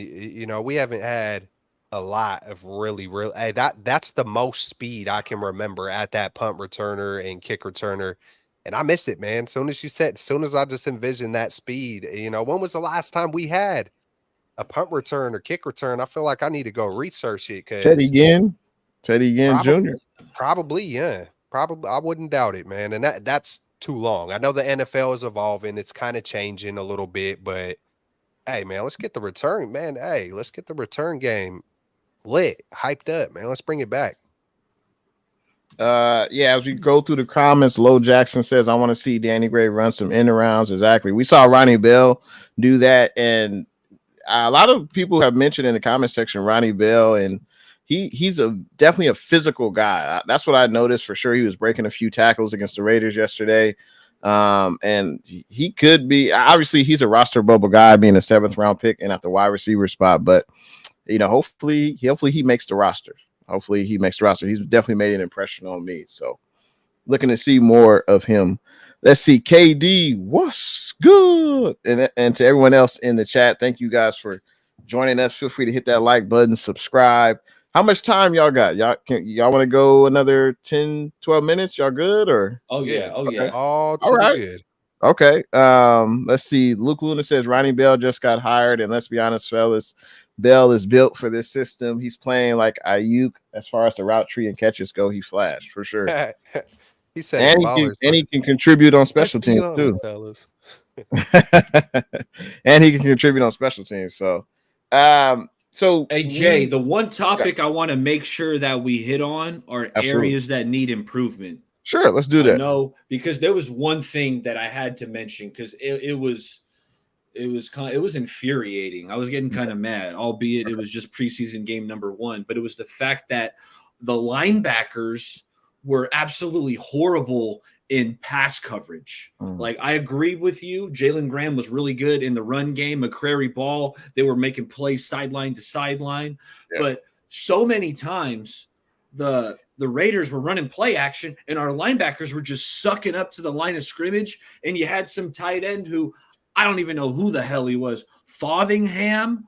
we haven't had a lot of really, hey, that's the most speed I can remember at that punt returner and kick returner. And I miss it, man. As soon as I just envisioned that speed, when was the last time we had a punt return or kick return? I feel like I need to go research it. Teddy Ginn Jr. Probably. I wouldn't doubt it, man. And that's too long. I know the NFL is evolving. It's kind of changing a little bit, but hey, man, let's get the return, man. Hey, let's get the return game lit, hyped up, man. Let's bring it back. As we go through the comments, Low Jackson says, I want to see Danny Gray run some end arounds. Exactly. We saw Ronnie Bell do that, and a lot of people have mentioned in the comment section Ronnie Bell, and he's definitely a physical guy. That's what I noticed for sure. He was breaking a few tackles against the Raiders yesterday. And he could be, obviously he's a roster bubble guy, being a 7th round pick and at the wide receiver spot, but hopefully he makes the roster. He's definitely made an impression on me. So looking to see more of him. Let's see. KD, what's good? And to everyone else in the chat, thank you guys for joining us. Feel free to hit that like button, subscribe, How much time y'all got? Y'all want to go another 10, 12 minutes? Y'all good or? Oh yeah. Oh yeah. All All to the right. good. Okay. Let's see. Luke Luna says Ronnie Bell just got hired, and let's be honest, fellas, Bell is built for this system. He's playing like Ayuk as far as the route tree and catches go. He flashed for sure, He's saying ballers. and he can contribute on Let's special be teams honest, too. fellas. And he can contribute on special teams. So, Hey Jay, the one topic I want to make sure that we hit on are Absolutely. areas that need improvement. Sure, let's do I that. know, because there was one thing that I had to mention because it was infuriating. I was getting kind of mad, albeit it was just preseason game number 1, but it was the fact that the linebackers were absolutely horrible in pass coverage. Like, I agree with you. Jalen Graham was really good in the run game. McCrary Ball, they were making plays sideline to sideline. Yeah. But so many times the Raiders were running play action and our linebackers were just sucking up to the line of scrimmage. And you had some tight end who, I don't even know who the hell he was. Fotheringham.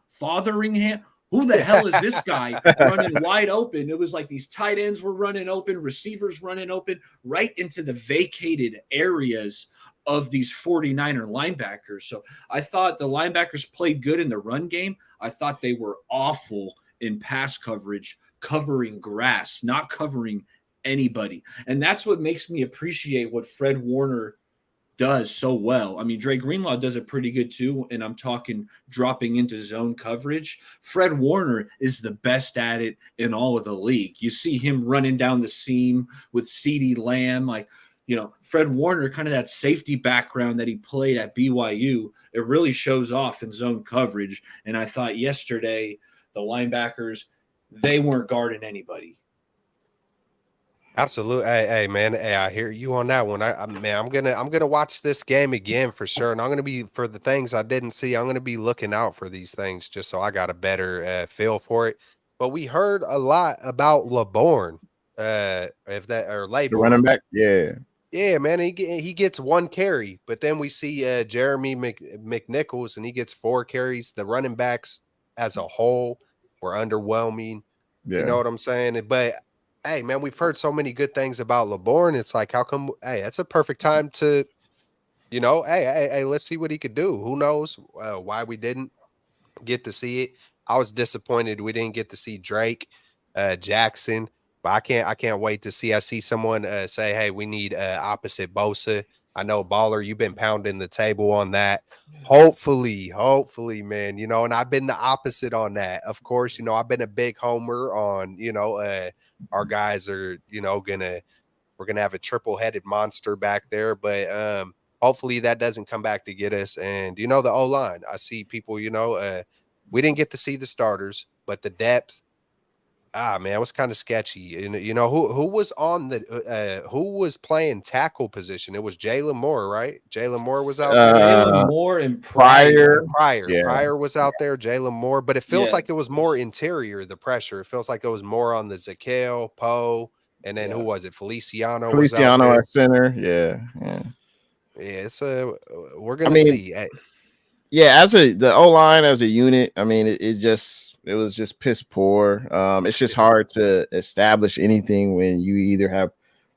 Who the hell is this guy running wide open? It was like these tight ends were running open, receivers running open right into the vacated areas of these 49er linebackers. So I thought the linebackers played good in the run game. I thought they were awful in pass coverage, covering grass, not covering anybody. And that's what makes me appreciate what Fred Warner does so well. I mean, Dre Greenlaw does it pretty good too, and I'm talking dropping into zone coverage. Fred Warner is the best at it in all of the league. You see him running down the seam with CeeDee Lamb, like, you know, Fred Warner, kind of that safety background that he played at BYU, it really shows off in zone coverage. And I thought yesterday the linebackers, they weren't guarding anybody. Absolutely. Hey, man. Hey, I hear you on that one. I'm gonna watch this game again for sure, and I'm gonna be, for the things I didn't see, I'm gonna be looking out for these things just so I got a better feel for it. But we heard a lot about LeBourne, if that or The running Laybourne. back, yeah. Yeah, man, he gets 1 carry, but then we see Jeremy McNichols, and he gets 4 carries. The running backs as a whole were underwhelming. Yeah. You know what I'm saying? But hey, man, we've heard so many good things about LeBourne. It's like, how come? Hey, that's a perfect time to, hey, let's see what he could do. Who knows why we didn't get to see it? I was disappointed we didn't get to see Drake, Jackson. But I can't wait to see. I see someone say, "Hey, we need opposite Bosa." I know, Baller, you've been pounding the table on that. Hopefully, man, and I've been the opposite on that. Of course, I've been a big homer on, our guys are, we're gonna have a triple-headed monster back there, but hopefully that doesn't come back to get us. And the O-line, I see people, we didn't get to see the starters, but the depth. Man, it was kind of sketchy. And who was on the who was playing tackle position? It was Jalen Moore, right? Jalen Moore was out there. Jalen Moore and Pryor. Pryor was out there. Jalen Moore, but it feels like it was more interior. The pressure. It feels like it was more on the Zaquel, Poe, and then who was it? Feliciano was out there. At center. Yeah. It's we're gonna see. Yeah, the O line as a unit, I mean, it was just piss poor. It's just hard to establish anything when you either have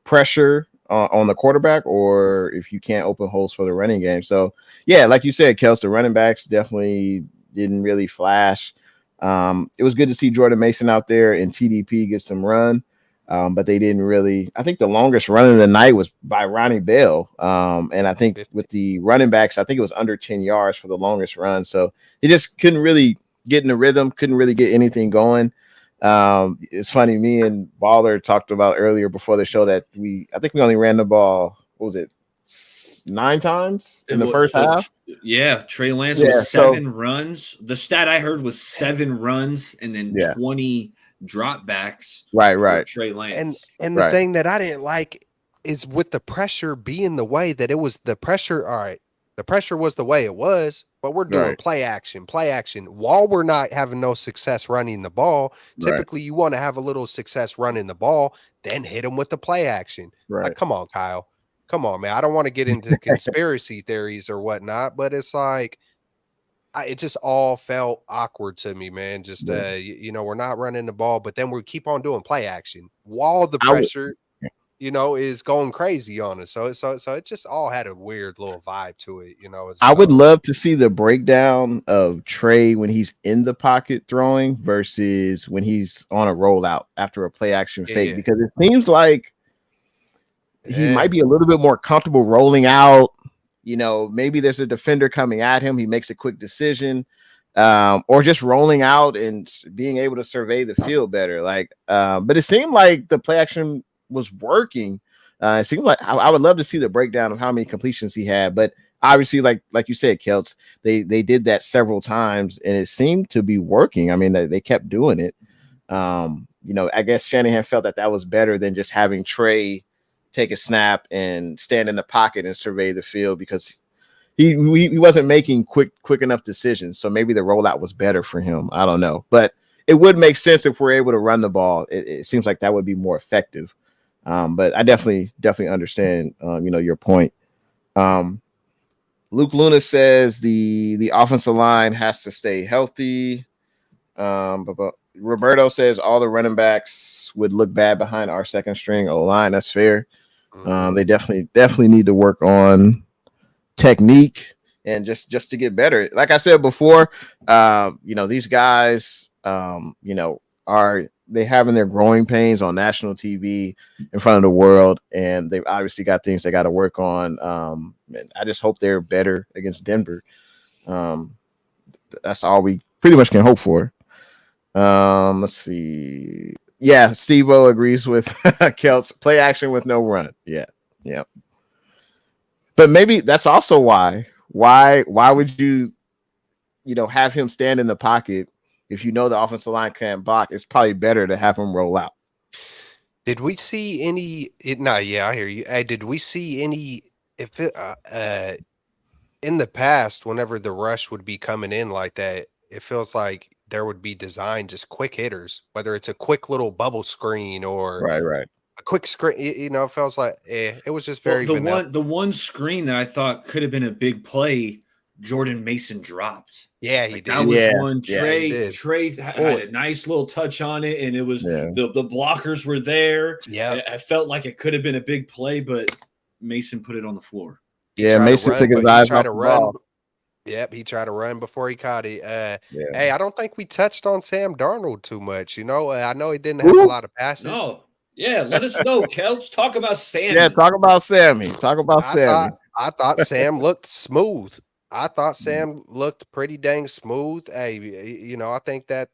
pressure on the quarterback or if you can't open holes for the running game. So yeah, like you said, Kels, the running backs definitely didn't really flash. It was good to see Jordan Mason out there and TDP get some run. But they didn't really. I think the longest run of the night was by Ronnie Bell. And I think with the running backs, I think it was under 10 yards for the longest run. So they just couldn't really get in the rhythm, couldn't really get anything going. It's funny, me and Baller talked about earlier before the show that I think we only ran the ball, what was it, 9 times in the first half? Yeah, Trey Lance was 7 runs. The stat I heard was 7 runs and then 20 dropbacks. Right. Trey Lance. And the thing that I didn't like is with the pressure being the way that it was. The pressure, all right, the pressure was the way it was, but we're doing play action while we're not having no success running the ball. Typically you want to have a little success running the ball, then hit them with the play action. Like, come on, Kyle. Come on, man. I don't want to get into conspiracy theories or whatnot, but it's like, it just all felt awkward to me, man. Just we're not running the ball, but then we keep on doing play action while the I would, pressure, is going crazy on us. So it just all had a weird little vibe to it, I would love to see the breakdown of Trey when he's in the pocket throwing versus when he's on a rollout after a play action fake, because it seems like he might be a little bit more comfortable rolling out. Maybe there's a defender coming at him. He makes a quick decision, or just rolling out and being able to survey the field better. But it seemed like the play action was working. It seemed like I would love to see the breakdown of how many completions he had. But obviously, like you said, Kelts, they did that several times, and it seemed to be working. I mean, they kept doing it. I guess Shanahan felt that was better than just having Trey take a snap and stand in the pocket and survey the field, because he wasn't making quick enough decisions. So maybe the rollout was better for him. I don't know, but it would make sense if we're able to run the ball. It seems like that would be more effective. But I definitely understand, your point. Luke Luna says the offensive line has to stay healthy. But Roberto says all the running backs would look bad behind our second string O-line. That's fair. They definitely need to work on technique and just to get better. Like I said before, these guys, are they having their growing pains on national TV in front of the world, and they've obviously got things they got to work on. And I just hope they're better against Denver. That's all we pretty much can hope for. Let's see. Yeah, Steve-O agrees with Kelts. Play action with no run. Yeah. But maybe that's also why would you have him stand in the pocket if you know the offensive line can't block? It's probably better to have him roll out. Did we see any? I hear you. Hey, did we see any? If it, in the past, whenever the rush would be coming in like that, it feels like there would be designed just quick hitters, whether it's a quick little bubble screen or right. a quick screen. It feels like it was just very vanilla. The one screen that I thought could have been a big play, Jordan Mason dropped. Yeah, he did. That was one. Yeah, Trey had a nice little touch on it, and it was the blockers were there. Yeah, I felt like it could have been a big play, but Mason put it on the floor. Mason took his eyes off the ball. Yep, he tried to run before he caught it. Hey, I don't think we touched on Sam Darnold too much. I know he didn't have a lot of passes. No. Yeah, let us know, Kelch. Talk about Sammy. Yeah, talk about Sammy. I thought Sam looked smooth. I thought Sam looked pretty dang smooth. Hey, I think that,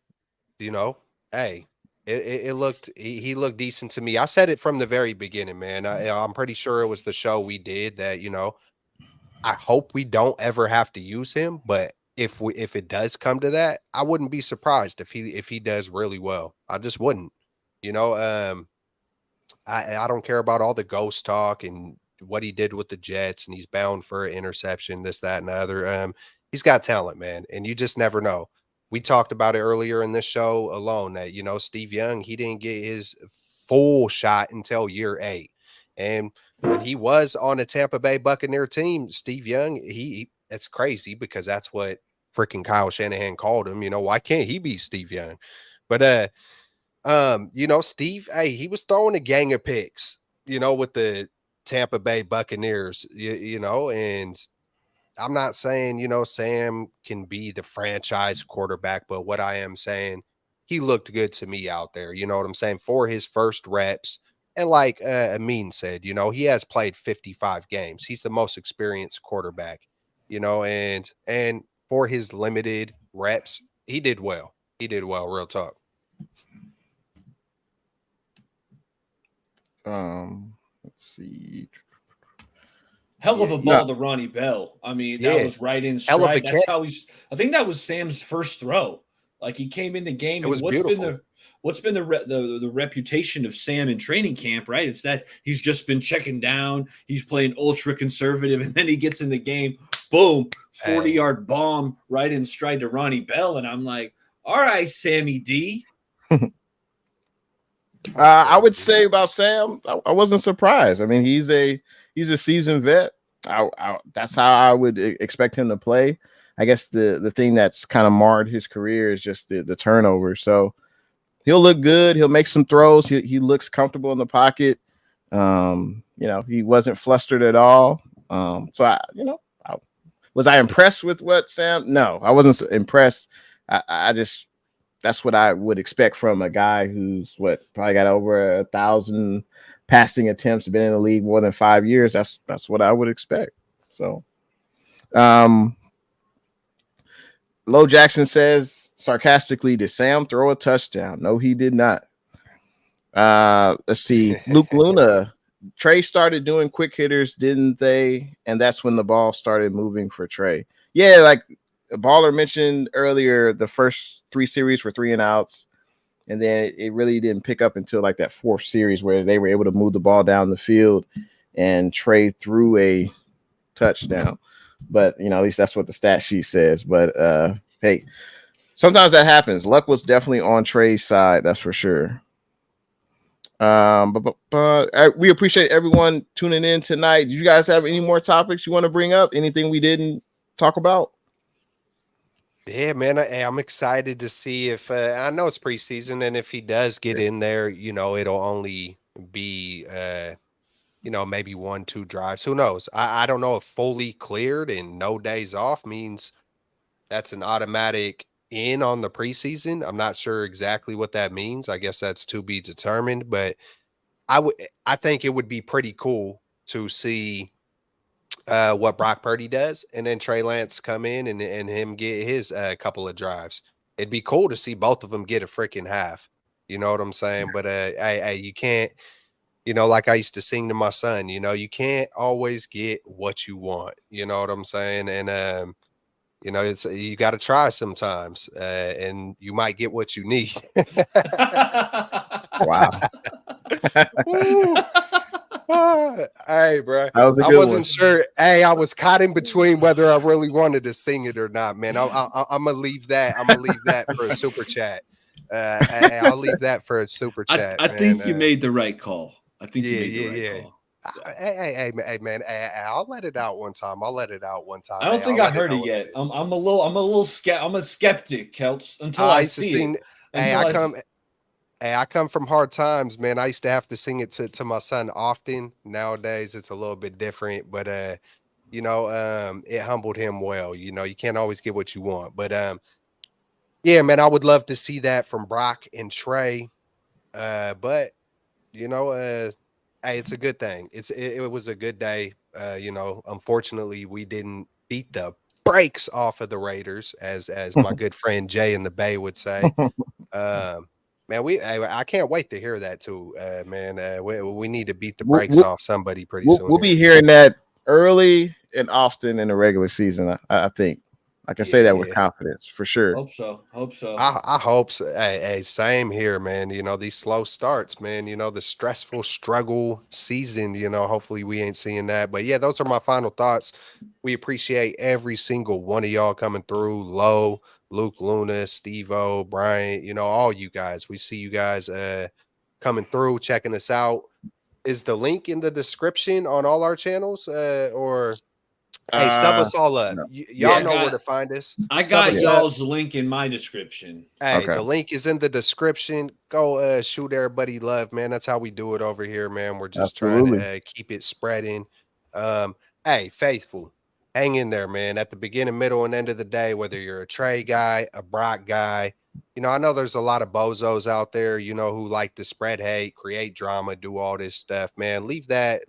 hey, it looked he looked decent to me. I said it from the very beginning, man. I'm pretty sure it was the show we did that, I hope we don't ever have to use him, but if it does come to that, I wouldn't be surprised if he does really well. I just wouldn't. I don't care about all the ghost talk and what he did with the Jets, and he's bound for an interception, this, that, and the other. He's got talent, man, and you just never know. We talked about it earlier in this show alone that, Steve Young, he didn't get his full shot until year 8. And when he was on a Tampa Bay Buccaneer team, Steve Young, that's crazy because that's what freaking Kyle Shanahan called him. Why can't he be Steve Young? But Steve, hey, he was throwing a gang of picks, with the Tampa Bay Buccaneers, and I'm not saying, Sam can be the franchise quarterback, but what I am saying, he looked good to me out there. You know what I'm saying? For his first reps. And like Amin said, he has played 55 games. He's the most experienced quarterback, and for his limited reps, he did well. He did well, real talk. Let's see. Hell of a ball to Ronnie Bell. I mean, that was right in stride. That's how I think that was Sam's first throw. Like he came in the game. It was beautiful. What's been the reputation of Sam in training camp, right? It's that he's just been checking down. He's playing ultra conservative, and then he gets in the game. Boom, 40-yard bomb right in stride to Ronnie Bell, and I'm like, all right, Sammy D. I would say about Sam, I wasn't surprised. I mean, he's a seasoned vet. That's how I would expect him to play. I guess the thing that's kind of marred his career is just the turnover. So he'll look good. He'll make some throws. He looks comfortable in the pocket. He wasn't flustered at all. So was I impressed with what Sam? No, I wasn't impressed. I just that's what I would expect from a guy who's probably got over 1,000 passing attempts, been in the league more than 5 years. That's what I would expect. So, Low Jackson says sarcastically, did Sam throw a touchdown? No, he did not. Let's see. Luke Luna, Trey started doing quick hitters, didn't they? And that's when the ball started moving for Trey. Yeah, like Baller mentioned earlier, the first 3 series were 3 and outs. And then it really didn't pick up until like that 4th series where they were able to move the ball down the field and Trey threw a touchdown. But, at least that's what the stat sheet says. But, hey, sometimes that happens. Luck was definitely on Trey's side. That's for sure. But we appreciate everyone tuning in tonight. Do you guys have any more topics you want to bring up? Anything we didn't talk about? Yeah, man, I'm excited to see if I know it's preseason, and if he does get in there, it'll only be maybe 1-2 drives. Who knows? I don't know if fully cleared and no days off means that's an automatic in on the preseason. I'm not sure exactly what that means. I guess that's to be determined, but I think it would be pretty cool to see what Brock Purdy does, and then Trey Lance come in and him get his couple of drives. It'd be cool to see both of them get a freaking half. You know what I'm saying? But hey, you can't. Like I used to sing to my son. You can't always get what you want. You know what I'm saying? And it's you got to try sometimes, and you might get what you need. Wow. Hey, bro. That was a I good wasn't one. sure. Hey, I was caught in between whether I really wanted to sing it or not, man. I'm gonna leave that. I'm gonna leave that for a super chat. I'll leave that for a super chat, I man. think you made the right call. I think you made the right call. Hey, man. I'll let it out one time. I don't think I heard it yet. I'm a skeptic, Kelts, until I see it. I come from hard times, man. I used to have to sing it to my son often. Nowadays, it's a little bit different, but it humbled him well. You can't always get what you want, but yeah, man, I would love to see that from Brock and Trey. But hey, it's a good thing. It was a good day. Unfortunately, we didn't beat the brakes off of the Raiders, as my good friend Jay in the Bay would say. Man, I can't wait to hear that too, man. We need to beat the brakes off somebody pretty soon. We'll be hearing that early and often in the regular season. I think I can say that with confidence for sure. Hope so. I hope so. Hey, same here, man. These slow starts, man. The stressful struggle season. Hopefully we ain't seeing that. But yeah, those are my final thoughts. We appreciate every single one of y'all coming through. Low, Luke Luna, Steve-O, Bryant, all you guys. We see you guys coming through, checking us out. Is the link in the description on all our channels? Or hey, sub us all up. No. Y'all know where to find us. I got y'all's link in my description. Hey, the link is in the description. Go shoot everybody love, man. That's how we do it over here, man. We're just trying to keep it spreading. Hey, faithful, hang in there, man. At the beginning, middle, and end of the day, whether you're a Trey guy, a Brock guy, I know there's a lot of bozos out there, who like to spread hate, create drama, do all this stuff, man. Leave that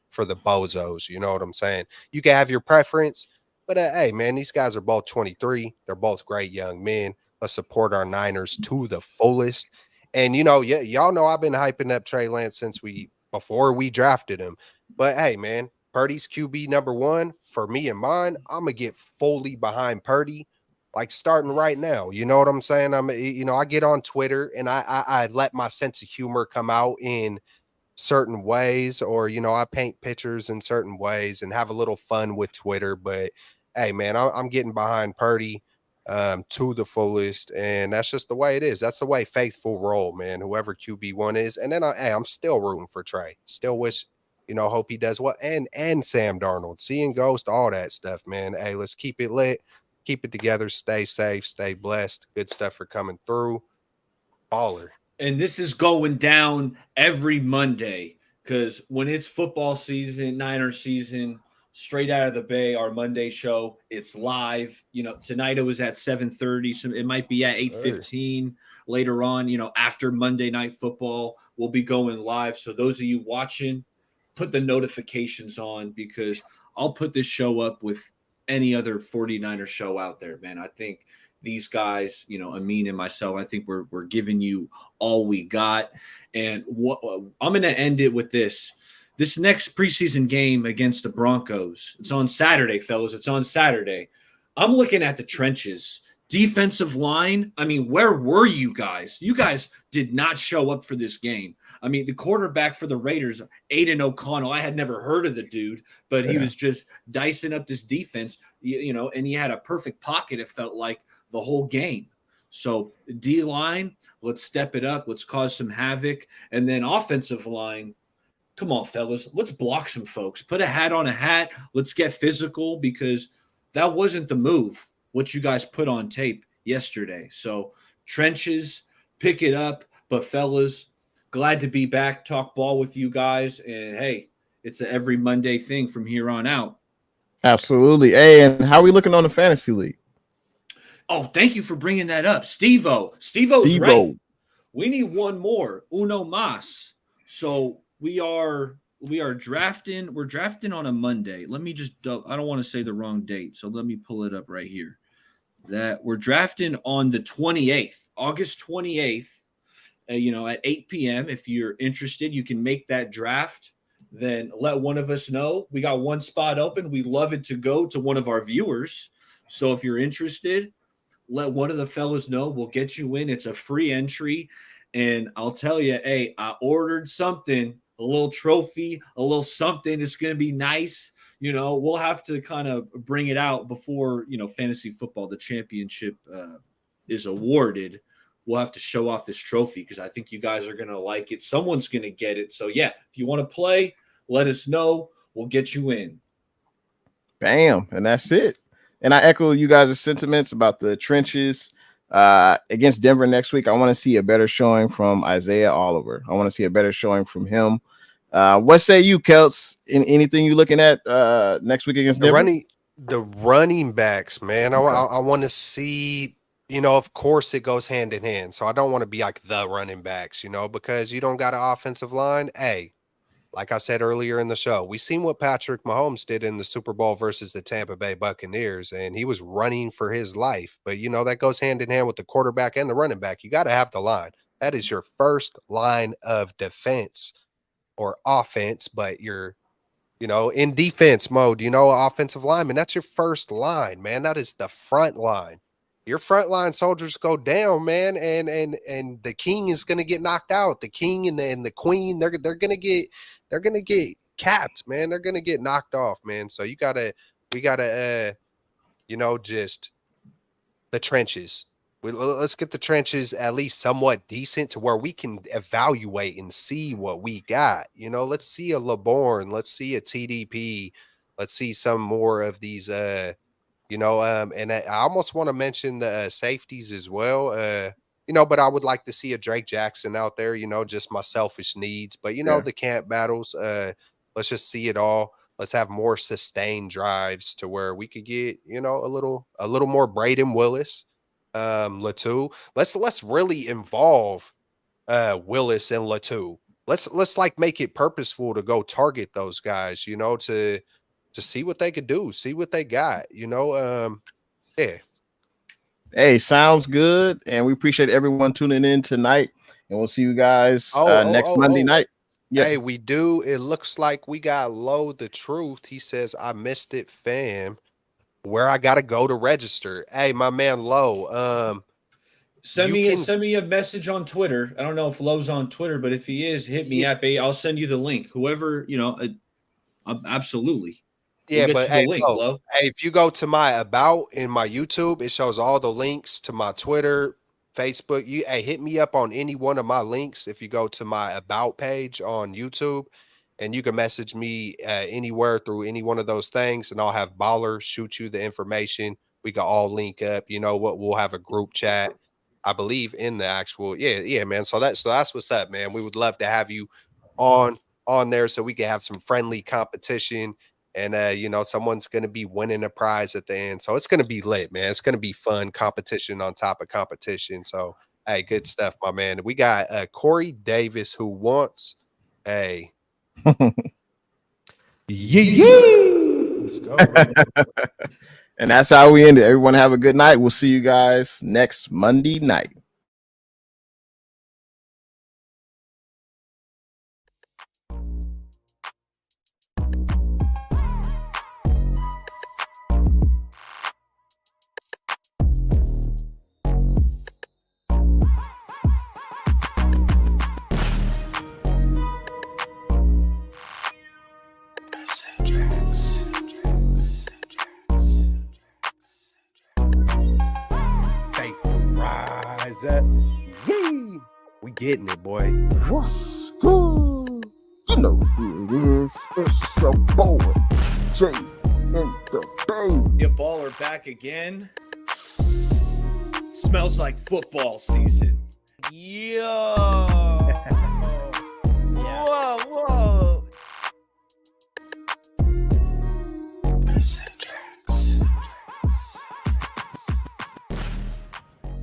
for the bozos. You know what I'm saying? You can have your preference, but hey, man, these guys are both 23. They're both great young men. Let's support our Niners to the fullest. And y'all know I've been hyping up Trey Lance since before we drafted him. But hey, man, Purdy's QB number 1 for me and mine. I'm gonna get fully behind Purdy, like starting right now. You know what I'm saying? I get on Twitter and I let my sense of humor come out in certain ways, or I paint pictures in certain ways and have a little fun with Twitter. But hey, man, I'm getting behind Purdy to the fullest, and that's just the way it is. That's the way faithful roll, man. Whoever QB1 is, and then I'm still rooting for Trey. Still wish Hope he does well. And Sam Darnold, seeing Ghost, all that stuff, man. Hey, let's keep it lit, keep it together, stay safe, stay blessed. Good stuff for coming through. Baller. And this is going down every Monday because when it's football season, Niner season, straight out of the Bay, our Monday show, it's live. Tonight it was at 7:30, so it might be at 8:15 later on. After Monday Night Football, we'll be going live. So those of you watching, put the notifications on because I'll put this show up with any other 49er show out there, man. I think these guys, Amin and myself, I think we're giving you all we got. And I'm going to end it with this. This next preseason game against the Broncos, it's on Saturday, fellas. It's on Saturday. I'm looking at the trenches. Defensive line, I mean, where were you guys? You guys did not show up for this game. I mean, the quarterback for the Raiders, Aiden O'Connell, I had never heard of the dude, but he was just dicing up this defense, and he had a perfect pocket, it felt like, the whole game. So D-line, let's step it up. Let's cause some havoc. And then offensive line, come on, fellas. Let's block some folks. Put a hat on a hat. Let's get physical because that wasn't the move, what you guys put on tape yesterday. So trenches, pick it up. But fellas, glad to be back, talk ball with you guys. And, hey, it's an every Monday thing from here on out. Absolutely. Hey, and how are we looking on the fantasy league? Oh, thank you for bringing that up. Steve-O's right. We need one more. Uno mas. So we are drafting. We're drafting on a Monday. Let me just I don't want to say the wrong date. So let me pull it up right here. That we're drafting on the 28th, August 28th, at 8 p.m. If you're interested, you can make that draft. Then let one of us know. We got one spot open. We'd love it to go to one of our viewers. So if you're interested, let one of the fellas know. We'll get you in. It's a free entry. And I'll tell you, hey, I ordered something, a little trophy, a little something. It's going to be nice. We'll have to kind of bring it out before, fantasy football, the championship is awarded. We'll have to show off this trophy because I think you guys are going to like it. Someone's going to get it. So, yeah, if you want to play, let us know. We'll get you in. Bam. And that's it. And I echo you guys' sentiments about the trenches against Denver next week. I want to see a better showing from Isaiah Oliver. I want to see a better showing from him. What say you, Kelts? Anything you looking at next week against Denver? The running backs, man. Okay. I want to see, of course it goes hand in hand. So I don't want to be like the running backs, because you don't got an offensive line. Hey, like I said earlier in the show, we seen what Patrick Mahomes did in the Super Bowl versus the Tampa Bay Buccaneers, and he was running for his life. But, that goes hand in hand with the quarterback and the running back. You got to have the line. That is your first line of defense or offense, but you're, in defense mode, offensive lineman, that's your first line, man. That is the front line. Your frontline soldiers go down, man, and the king is going to get knocked out. The king and the queen, they're going to get capped, man. They're going to get knocked off, man. So we gotta, just the trenches. Let's get the trenches at least somewhat decent to where we can evaluate and see what we got. Let's see a LeBourne, let's see a TDP, let's see some more of these. And I almost want to mention the safeties as well. But I would like to see a Drake Jackson out there, just my selfish needs. But, the camp battles, let's just see it all. Let's have more sustained drives to where we could get, a little more Braden Willis, Latu. Let's really involve Willis and Latu. Let's like make it purposeful to go target those guys, to see what they could do, see what they got, yeah. Hey, sounds good. And we appreciate everyone tuning in tonight. And we'll see you guys next Monday night. Yeah. Hey, we do. It looks like we got Low the Truth. He says, I missed it, fam. Where I got to go to register. Hey, my man, Low. Send me a message on Twitter. I don't know if Low's on Twitter, but if he is, hit me up. I'll send you the link. Whoever, absolutely. Yeah, but hey, if you go to my about in my YouTube, it shows all the links to my Twitter, Facebook. Hit me up on any one of my links. If you go to my about page on YouTube, and you can message me anywhere through any one of those things, and I'll have Baller shoot you the information. We can all link up. You know what? We'll have a group chat, I believe, in the actual. Yeah, man. So that's what's up, man. We would love to have you on there so we can have some friendly competition. And someone's gonna be winning a prize at the end. So it's gonna be lit, man. It's gonna be fun competition on top of competition. So hey, good stuff, my man. We got Corey Davis who wants a let's go, man. And that's how we end it. Everyone have a good night. We'll see you guys next Monday night. Rise up. Yee! We getting it, boy. What's good? You know who it is. It's your boy, Jay in the Bay. Your baller back again. Smells like football season. Yo. Whoa.